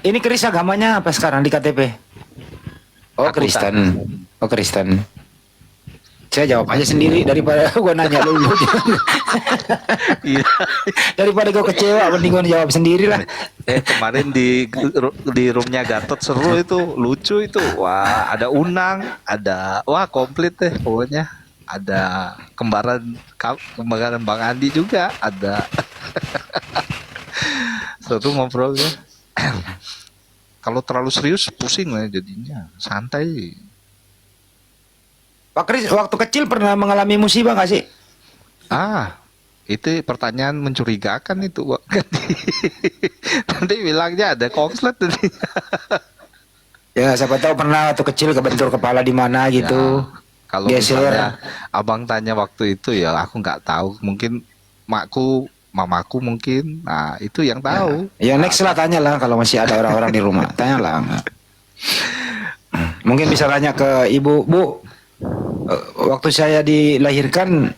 Speaker 6: Ini keris agamanya apa sekarang di KTP? Oh,
Speaker 7: Aku
Speaker 6: Kristen. Oh, Kristen. Saya jawab aja sendiri daripada gua nanya lu.
Speaker 7: Iya.
Speaker 6: Daripada gua kecewa, mending gua jawab sendiri lah.
Speaker 7: Kemarin di roomnya Gatot seru itu, lucu itu. Wah, ada Unang, wah komplit deh pokoknya. Ada kembaran Bang Andi juga ada. Seru ngobrolnya. Kalau terlalu serius pusing lah jadinya. Santai.
Speaker 6: Pak Kris, waktu kecil pernah mengalami musibah nggak sih?
Speaker 7: Itu pertanyaan mencurigakan itu. Nanti bilangnya ada konslet tadi.
Speaker 6: Ya, siapa tahu pernah waktu kecil kebentur kepala di mana gitu.
Speaker 7: Ya, kalau
Speaker 6: Geser.
Speaker 7: misalnya abang tanya waktu itu ya aku nggak tahu. Mungkin mamaku mungkin. Nah itu yang tahu.
Speaker 6: Ya next lah tanya lah kalau masih ada orang-orang di rumah. Tanya lah. Mungkin bisa tanya ke ibu, Bu. Waktu saya dilahirkan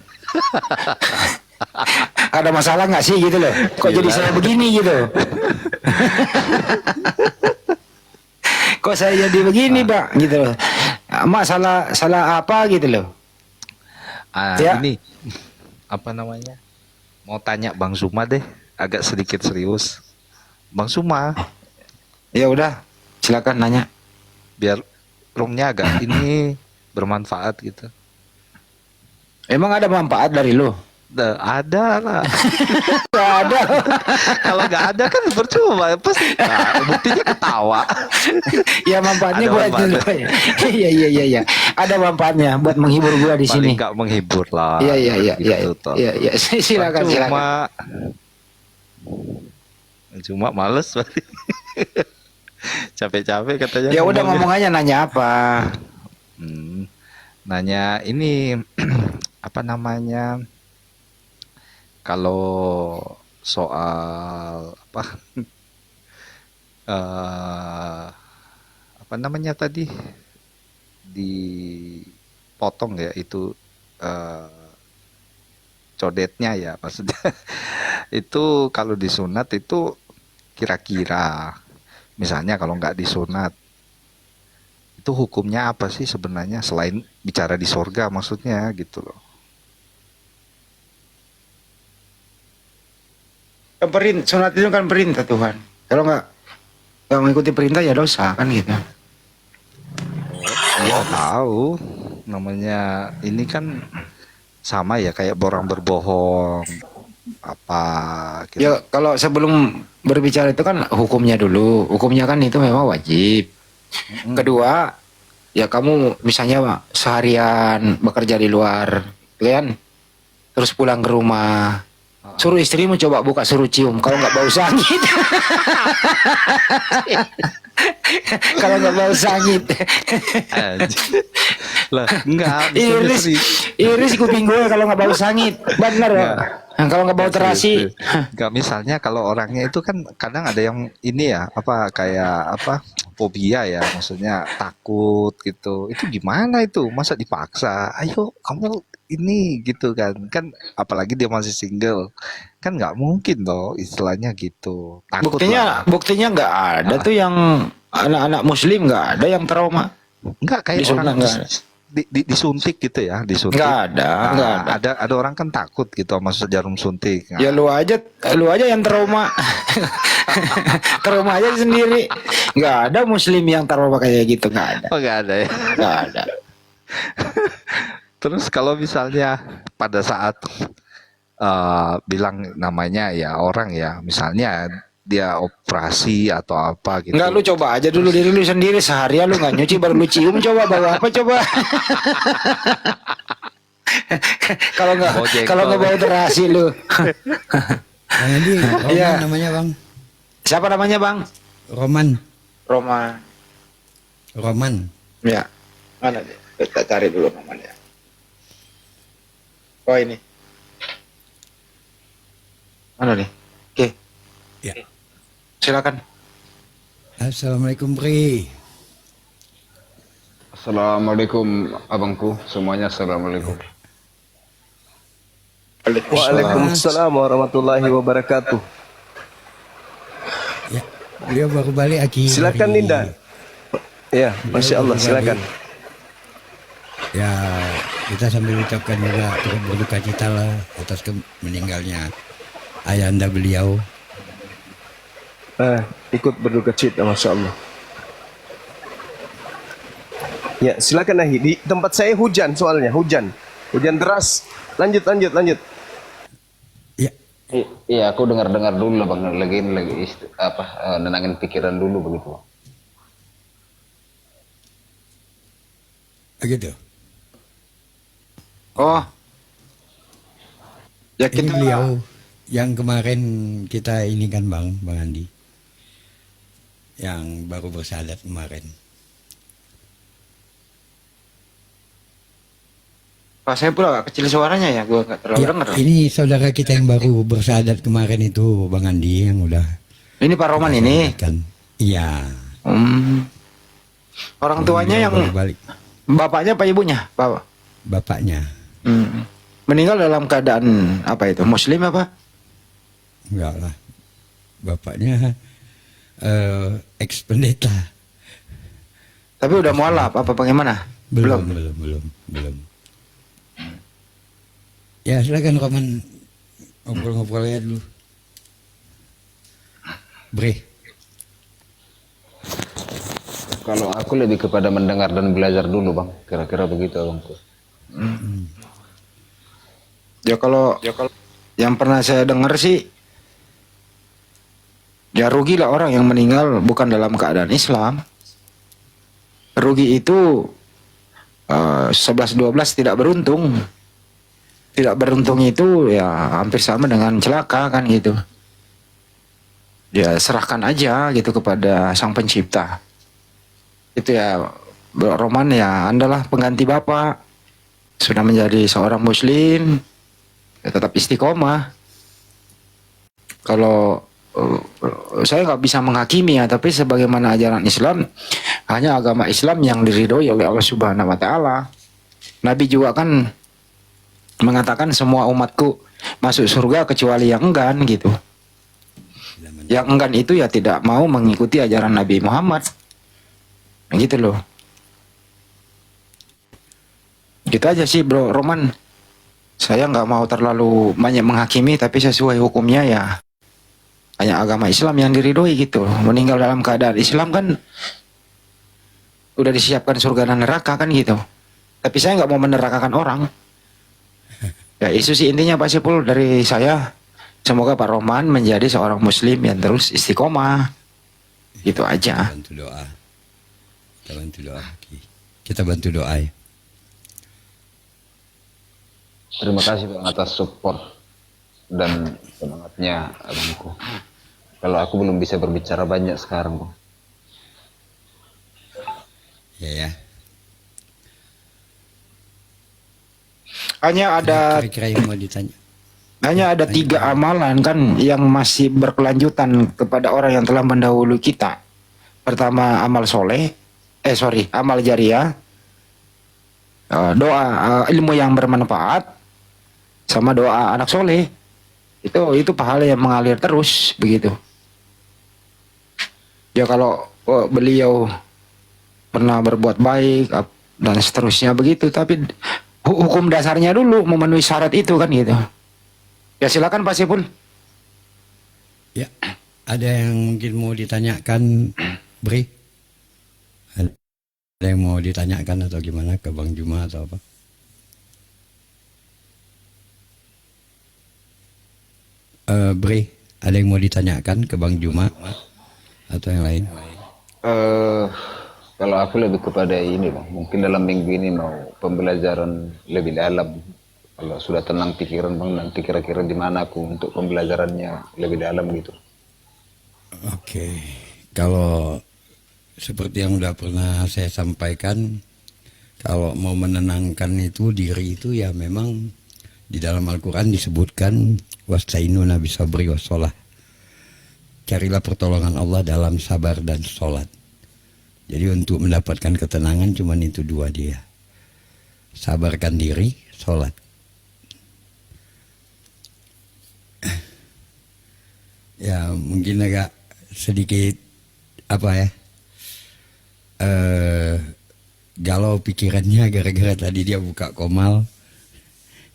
Speaker 6: ada masalah nggak sih gitu loh? Kok jadi saya begini gitu? Kok saya jadi begini Pak gitu loh? Mak salah apa gitu loh? Ya.
Speaker 7: Ini apa namanya? Mau tanya Bang Suma deh, agak sedikit serius. Bang Suma,
Speaker 6: Ya udah, silakan nanya.
Speaker 7: biar roomnya agak ini bermanfaat gitu.
Speaker 6: Emang ada manfaat dari lo?
Speaker 7: Ada lah.
Speaker 6: Gak ada.
Speaker 7: Kalau nggak ada kan percuma. Pasti buktinya ketawa.
Speaker 6: Ya manfaatnya
Speaker 7: Ada
Speaker 6: buat
Speaker 7: manfaatnya.
Speaker 6: Iya. Ada manfaatnya buat menghibur gua di
Speaker 7: Paling
Speaker 6: sini.
Speaker 7: nggak menghibur lah.
Speaker 6: Iya.
Speaker 7: Gitu, toh.
Speaker 6: Iya. Silakan.
Speaker 7: Cuma males. Capek-capek katanya.
Speaker 6: Ya udah
Speaker 7: ngomongnya.
Speaker 6: ngomong aja nanya apa?
Speaker 7: Nanya ini apa namanya? Kalau soal apa? Apa namanya tadi? Dipotong ya itu codetnya ya maksudnya. Itu kalau disunat itu kira-kira misalnya kalau nggak disunat itu hukumnya apa sih sebenarnya selain bicara di sorga maksudnya gitu loh.
Speaker 6: Sunat itu kan perintah Tuhan. Kalau nggak mengikuti perintah ya dosa kan gitu.
Speaker 7: Ya tahu namanya ini kan sama ya kayak orang berbohong apa gitu.
Speaker 6: Ya kalau sebelum berbicara itu kan hukumnya dulu. Hukumnya kan itu memang wajib. Kedua, ya kamu misalnya seharian bekerja di luar, kan? Terus pulang ke rumah, suruh istrimu coba buka suruh cium, kalau nggak bau sakit. Kalau nggak bau sangit.
Speaker 7: Anjing. Lah, enggak, misalnya
Speaker 6: Iris,
Speaker 7: serius.
Speaker 6: iris kuping gue kalau nggak bau sangit. Bener ya.
Speaker 7: Nggak.
Speaker 6: Nah, kalau nggak bau terasi.
Speaker 7: Enggak, misalnya kalau orangnya itu kan kadang ada yang ini ya, apa kayak apa fobia ya, maksudnya takut gitu. Itu gimana itu? Masa dipaksa? Ayo kamu ini gitu kan. Kan apalagi dia masih single. Kan nggak mungkin loh istilahnya gitu. Takut lah.
Speaker 6: Buktinya nggak ada tuh yang anak-anak muslim, nggak ada yang trauma.
Speaker 7: Enggak kayak
Speaker 6: Disunat
Speaker 7: orang
Speaker 6: nggak?
Speaker 7: disuntik gitu ya, disuntik.
Speaker 6: Nggak ada,
Speaker 7: Nah,
Speaker 6: nggak ada.
Speaker 7: ada orang kan takut gitu sama jarum suntik. Nah,
Speaker 6: Ya lu aja yang trauma. Trauma aja sendiri. Nggak ada muslim yang trauma kayak gitu, nggak ada.
Speaker 7: oh nggak ada ya.
Speaker 6: Nggak ada.
Speaker 7: Terus kalau misalnya pada saat bilang namanya ya orang ya, misalnya dia operasi atau apa gitu.
Speaker 6: Nggak, lu coba aja dulu diri lu sendiri, seharian lu nggak nyuci baru lu cium, coba bau apa coba.
Speaker 7: Bau jengkol.
Speaker 6: Kalau nggak bau terasi lu.
Speaker 8: Bang Andi, Roman
Speaker 6: Iya.
Speaker 8: namanya bang.
Speaker 6: Siapa namanya bang?
Speaker 8: Roman.
Speaker 6: Roman. Ya. Mana dia? Kita cari dulu namanya. Oh ini. Mana nih? Oke.
Speaker 8: Ya.
Speaker 6: Silakan.
Speaker 8: Assalamualaikum Pri.
Speaker 9: Assalamualaikum abangku semuanya, assalamualaikum.
Speaker 3: Waalaikumsalam warahmatullahi wabarakatuh.
Speaker 8: Ya, beliau baru balik akhir.
Speaker 3: Silakan Linda. Ya, masya Allah, silakan.
Speaker 8: Ya, kita sambil ucapkan juga turut berduka cita lah atas meninggalnya ayahanda beliau.
Speaker 3: Ikut berduka cita, masya Allah. Ya, silakan Nahi. Di tempat saya hujan soalnya, hujan deras. Lanjut.
Speaker 8: Ya,
Speaker 9: Iya, aku dengar dulu lah bang, lagi nenangin pikiran dulu begitu.
Speaker 8: begitu.
Speaker 6: Oh. Ya
Speaker 8: Ini
Speaker 6: kita
Speaker 8: beliau yang kemarin kita ini kan Bang Andi. Yang baru bersahadat kemarin.
Speaker 6: Pak saya pula agak kecil suaranya ya, gua nggak terlalu
Speaker 8: Ya,
Speaker 6: dengar.
Speaker 8: ini saudara kita yang baru bersahadat kemarin itu Bang Andi yang udah
Speaker 6: Ini Pak Roman ini.
Speaker 8: kan. Iya.
Speaker 6: Orang tuanya yang
Speaker 8: baru balik.
Speaker 6: bapaknya apa ibunya? Bapak.
Speaker 8: Bapaknya
Speaker 6: Meninggal dalam keadaan apa itu? Muslim apa?
Speaker 8: enggak lah. Bapaknya ex-pendeta.
Speaker 6: Tapi udah mualaf apa bagaimana?
Speaker 8: Belum. Ya silakan Roman ngobrol-ngobrol ya dulu. Bre.
Speaker 9: Kalau aku lebih kepada mendengar dan belajar dulu bang, kira-kira begitu abangku.
Speaker 6: Ya kalau yang pernah saya dengar sih, ya rugi lah orang yang meninggal bukan dalam keadaan Islam. Rugi itu 11-12 tidak beruntung. Tidak beruntung itu ya hampir sama dengan celaka kan gitu. Ya serahkan aja gitu kepada Sang Pencipta. Itu ya Roman ya, Andalah pengganti bapak. Sudah menjadi seorang muslim, ya tetap istiqomah. Kalau saya nggak bisa menghakimi ya, tapi sebagaimana ajaran Islam, hanya agama Islam yang diridhoi oleh Allah Subhanahu wa taala. Nabi juga kan mengatakan semua umatku masuk surga kecuali yang enggan gitu. Yang enggan itu ya tidak mau mengikuti ajaran Nabi Muhammad. Nah, gitu loh. Gitu aja sih bro Roman. Saya nggak mau terlalu banyak menghakimi, tapi sesuai hukumnya ya hanya agama Islam yang diridhoi gitu. Meninggal dalam keadaan Islam kan udah disiapkan surga dan neraka kan gitu. Tapi saya nggak mau menerakakan orang. Ya itu sih intinya Pak Sipul dari saya. Semoga Pak Roman menjadi seorang muslim yang terus istiqomah. Gitu aja.
Speaker 8: Bantu doa. Kita bantu doa ya.
Speaker 9: Terima kasih bang atas support dan semangatnya abangku. Kalau aku belum bisa berbicara banyak sekarang bang.
Speaker 8: Oke ya.
Speaker 6: Hanya ada
Speaker 8: Kira-kira yang mau ditanya.
Speaker 6: hanya ada 3 amalan kan yang masih berkelanjutan kepada orang yang telah mendahului kita. Pertama amal soleh, amal jariah, doa, ilmu yang bermanfaat, sama doa anak soleh. Itu pahala yang mengalir terus begitu. Ya kalau beliau pernah berbuat baik dan seterusnya begitu, tapi hukum dasarnya dulu memenuhi syarat itu kan gitu. Ya silakan Pak Sipul.
Speaker 8: Ya, ada yang mungkin mau ditanyakan, Bri? Ada yang mau ditanyakan atau gimana ke Bang Juma atau apa? Bri, ada yang mau ditanyakan ke Bang Juma atau yang lain?
Speaker 9: Kalau aku lebih kepada ini bang, mungkin dalam minggu ini mau pembelajaran lebih dalam. Kalau sudah tenang pikiran bang, nanti kira-kira di mana aku untuk pembelajarannya lebih dalam gitu.
Speaker 8: Oke, kalau seperti yang udah pernah saya sampaikan, kalau mau menenangkan itu diri itu ya memang di dalam Al-Quran disebutkan wasta'inuna bisabri wassalah. Carilah pertolongan Allah dalam sabar dan sholat. Jadi untuk mendapatkan ketenangan cuman itu 2 dia. Sabarkan diri, sholat. Ya mungkin agak sedikit apa ya, galau pikirannya gara-gara tadi dia buka komal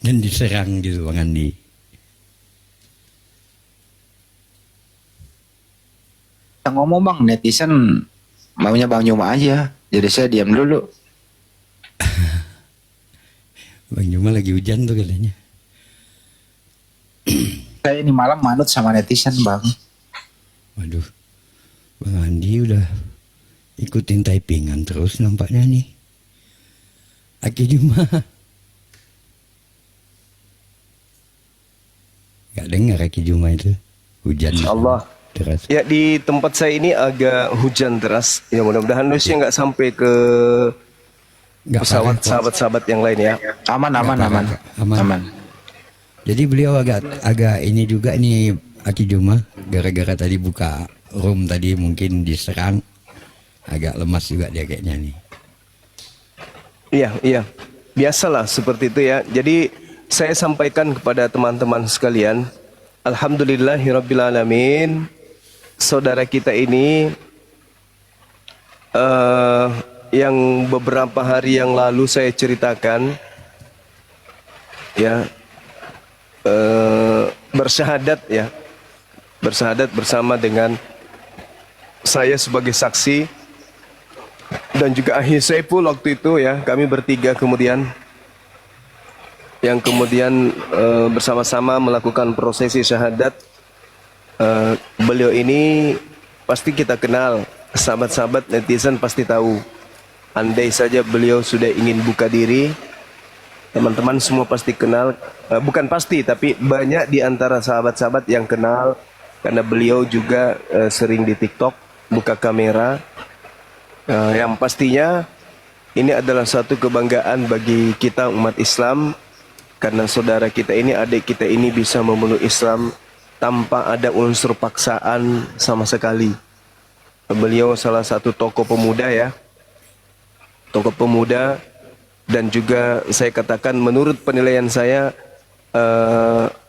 Speaker 8: dan diserang gitu Bang Andi.
Speaker 6: Yang ngomong bang, netizen maunya Bang Juma aja, jadi saya diam dulu.
Speaker 8: Bang Juma lagi hujan tuh katanya.
Speaker 6: Saya ini malam manut sama netizen bang.
Speaker 8: Waduh, Bang Andi udah ikutin typingan terus nampaknya nih. Aki Juma. Gak dengar Aki Juma itu. Hujan.
Speaker 3: Allah.
Speaker 8: Deras.
Speaker 3: Ya di tempat saya ini agak hujan deras. Ya mudah-mudahan Lucia nggak sampai ke pesawat sahabat-sahabat yang lain ya.
Speaker 6: Aman.
Speaker 8: Jadi beliau agak ini juga nih Aki Juma, gara-gara tadi buka room tadi mungkin diserang, agak lemas juga dia kayaknya nih.
Speaker 3: Iya. Biasalah seperti itu ya. Jadi saya sampaikan kepada teman-teman sekalian, alhamdulillahirabbil saudara kita ini yang beberapa hari yang lalu saya ceritakan ya, bersyahadat bersama dengan saya sebagai saksi dan juga Ahi Saiful waktu itu ya, kami bertiga kemudian bersama-sama melakukan prosesi syahadat. Beliau ini pasti kita kenal, sahabat-sahabat netizen pasti tahu. Andai saja beliau sudah ingin buka diri, teman-teman semua pasti kenal. Bukan pasti, tapi banyak di antara sahabat-sahabat yang kenal, karena beliau juga sering di TikTok buka kamera. Yang pastinya ini adalah satu kebanggaan bagi kita umat Islam, karena saudara kita ini, adik kita ini bisa memeluk Islam tanpa ada unsur paksaan sama sekali. Beliau salah satu tokoh pemuda ya, tokoh pemuda, dan juga saya katakan menurut penilaian saya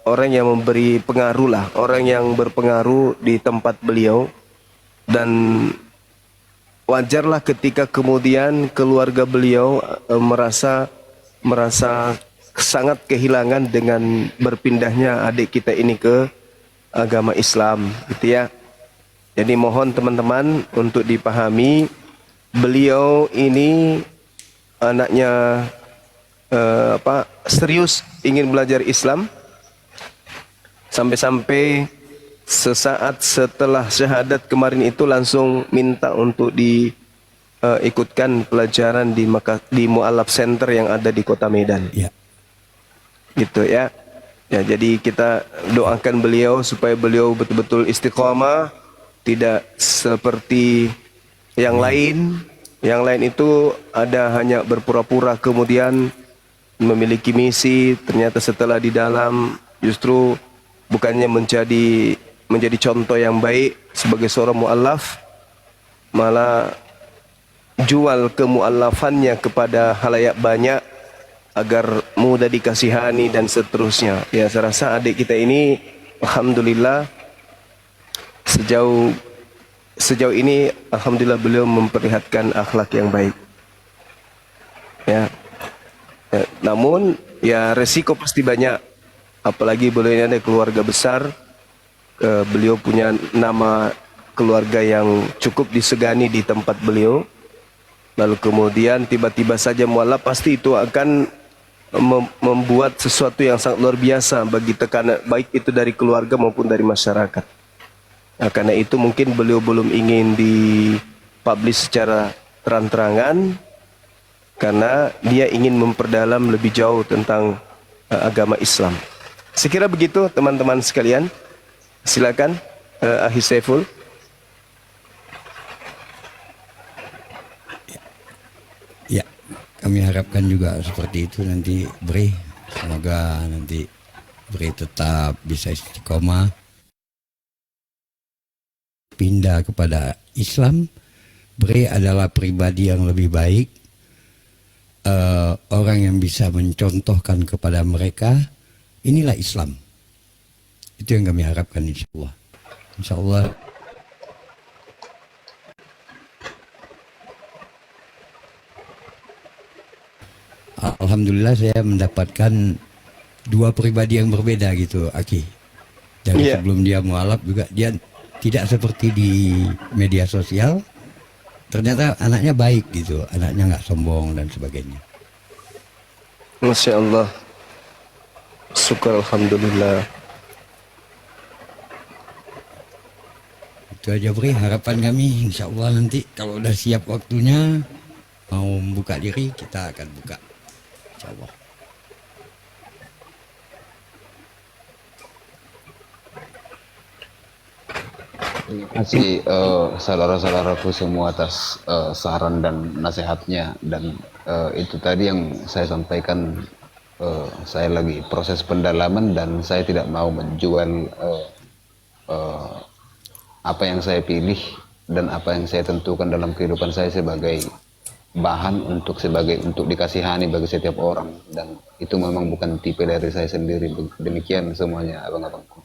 Speaker 3: orang yang memberi pengaruh lah, orang yang berpengaruh di tempat beliau. Dan wajarlah ketika kemudian keluarga beliau merasa sangat kehilangan dengan berpindahnya adik kita ini ke agama Islam gitu ya. Jadi mohon teman-teman untuk dipahami, beliau ini anaknya serius ingin belajar Islam, sampai-sampai sesaat setelah syahadat kemarin itu langsung minta untuk diikutkan pelajaran di Mu'alaf Center yang ada di Kota Medan.
Speaker 8: Ya.
Speaker 3: Gitu ya. Ya, jadi kita doakan beliau supaya beliau betul-betul istiqomah, tidak seperti yang lain Yang lain itu ada hanya berpura-pura kemudian memiliki misi, ternyata setelah di dalam justru bukannya menjadi contoh yang baik sebagai seorang mu'allaf, malah jual kemu'allafannya kepada halayak banyak agar mudah dikasihani dan seterusnya. Ya, saya rasa adik kita ini alhamdulillah sejauh ini alhamdulillah beliau memperlihatkan akhlak yang baik. Ya. Namun ya resiko pasti banyak, apalagi beliau ini ada keluarga besar, beliau punya nama keluarga yang cukup disegani di tempat beliau, lalu kemudian tiba-tiba saja mualaf, pasti itu akan membuat sesuatu yang sangat luar biasa bagi tekanan, baik itu dari keluarga maupun dari masyarakat. Nah, karena itu mungkin beliau belum ingin dipublish secara terang-terangan, karena dia ingin memperdalam lebih jauh tentang agama Islam. Sekira begitu teman-teman sekalian. Silakan Akhi Saiful.
Speaker 8: Ya, kami harapkan juga seperti itu nanti Bre. Semoga nanti Bre tetap bisa istiqomah, pindah kepada Islam. Bre adalah pribadi yang lebih baik, orang yang bisa mencontohkan kepada mereka, inilah Islam. Itu yang kami harapkan, insya Allah. Insya Allah. Alhamdulillah saya mendapatkan dua pribadi yang berbeda gitu, Aki. Dari sebelum dia mualaf juga, dia tidak seperti di media sosial. Ternyata anaknya baik gitu, anaknya nggak sombong dan sebagainya.
Speaker 3: Masya Allah. Syukur alhamdulillah.
Speaker 8: Itu aja Bri, harapan kami. Insya Allah nanti kalau udah siap waktunya mau membuka diri, kita akan buka. Insya Allah.
Speaker 9: Terima kasih saudara-saudaraku semua atas saran dan nasihatnya, dan itu tadi yang saya sampaikan. Saya lagi proses pendalaman dan saya tidak mau menjual apa yang saya pilih dan apa yang saya tentukan dalam kehidupan saya sebagai bahan untuk dikasihani bagi setiap orang, dan itu memang bukan tipe dari saya sendiri. Demikian semuanya abang-abangku.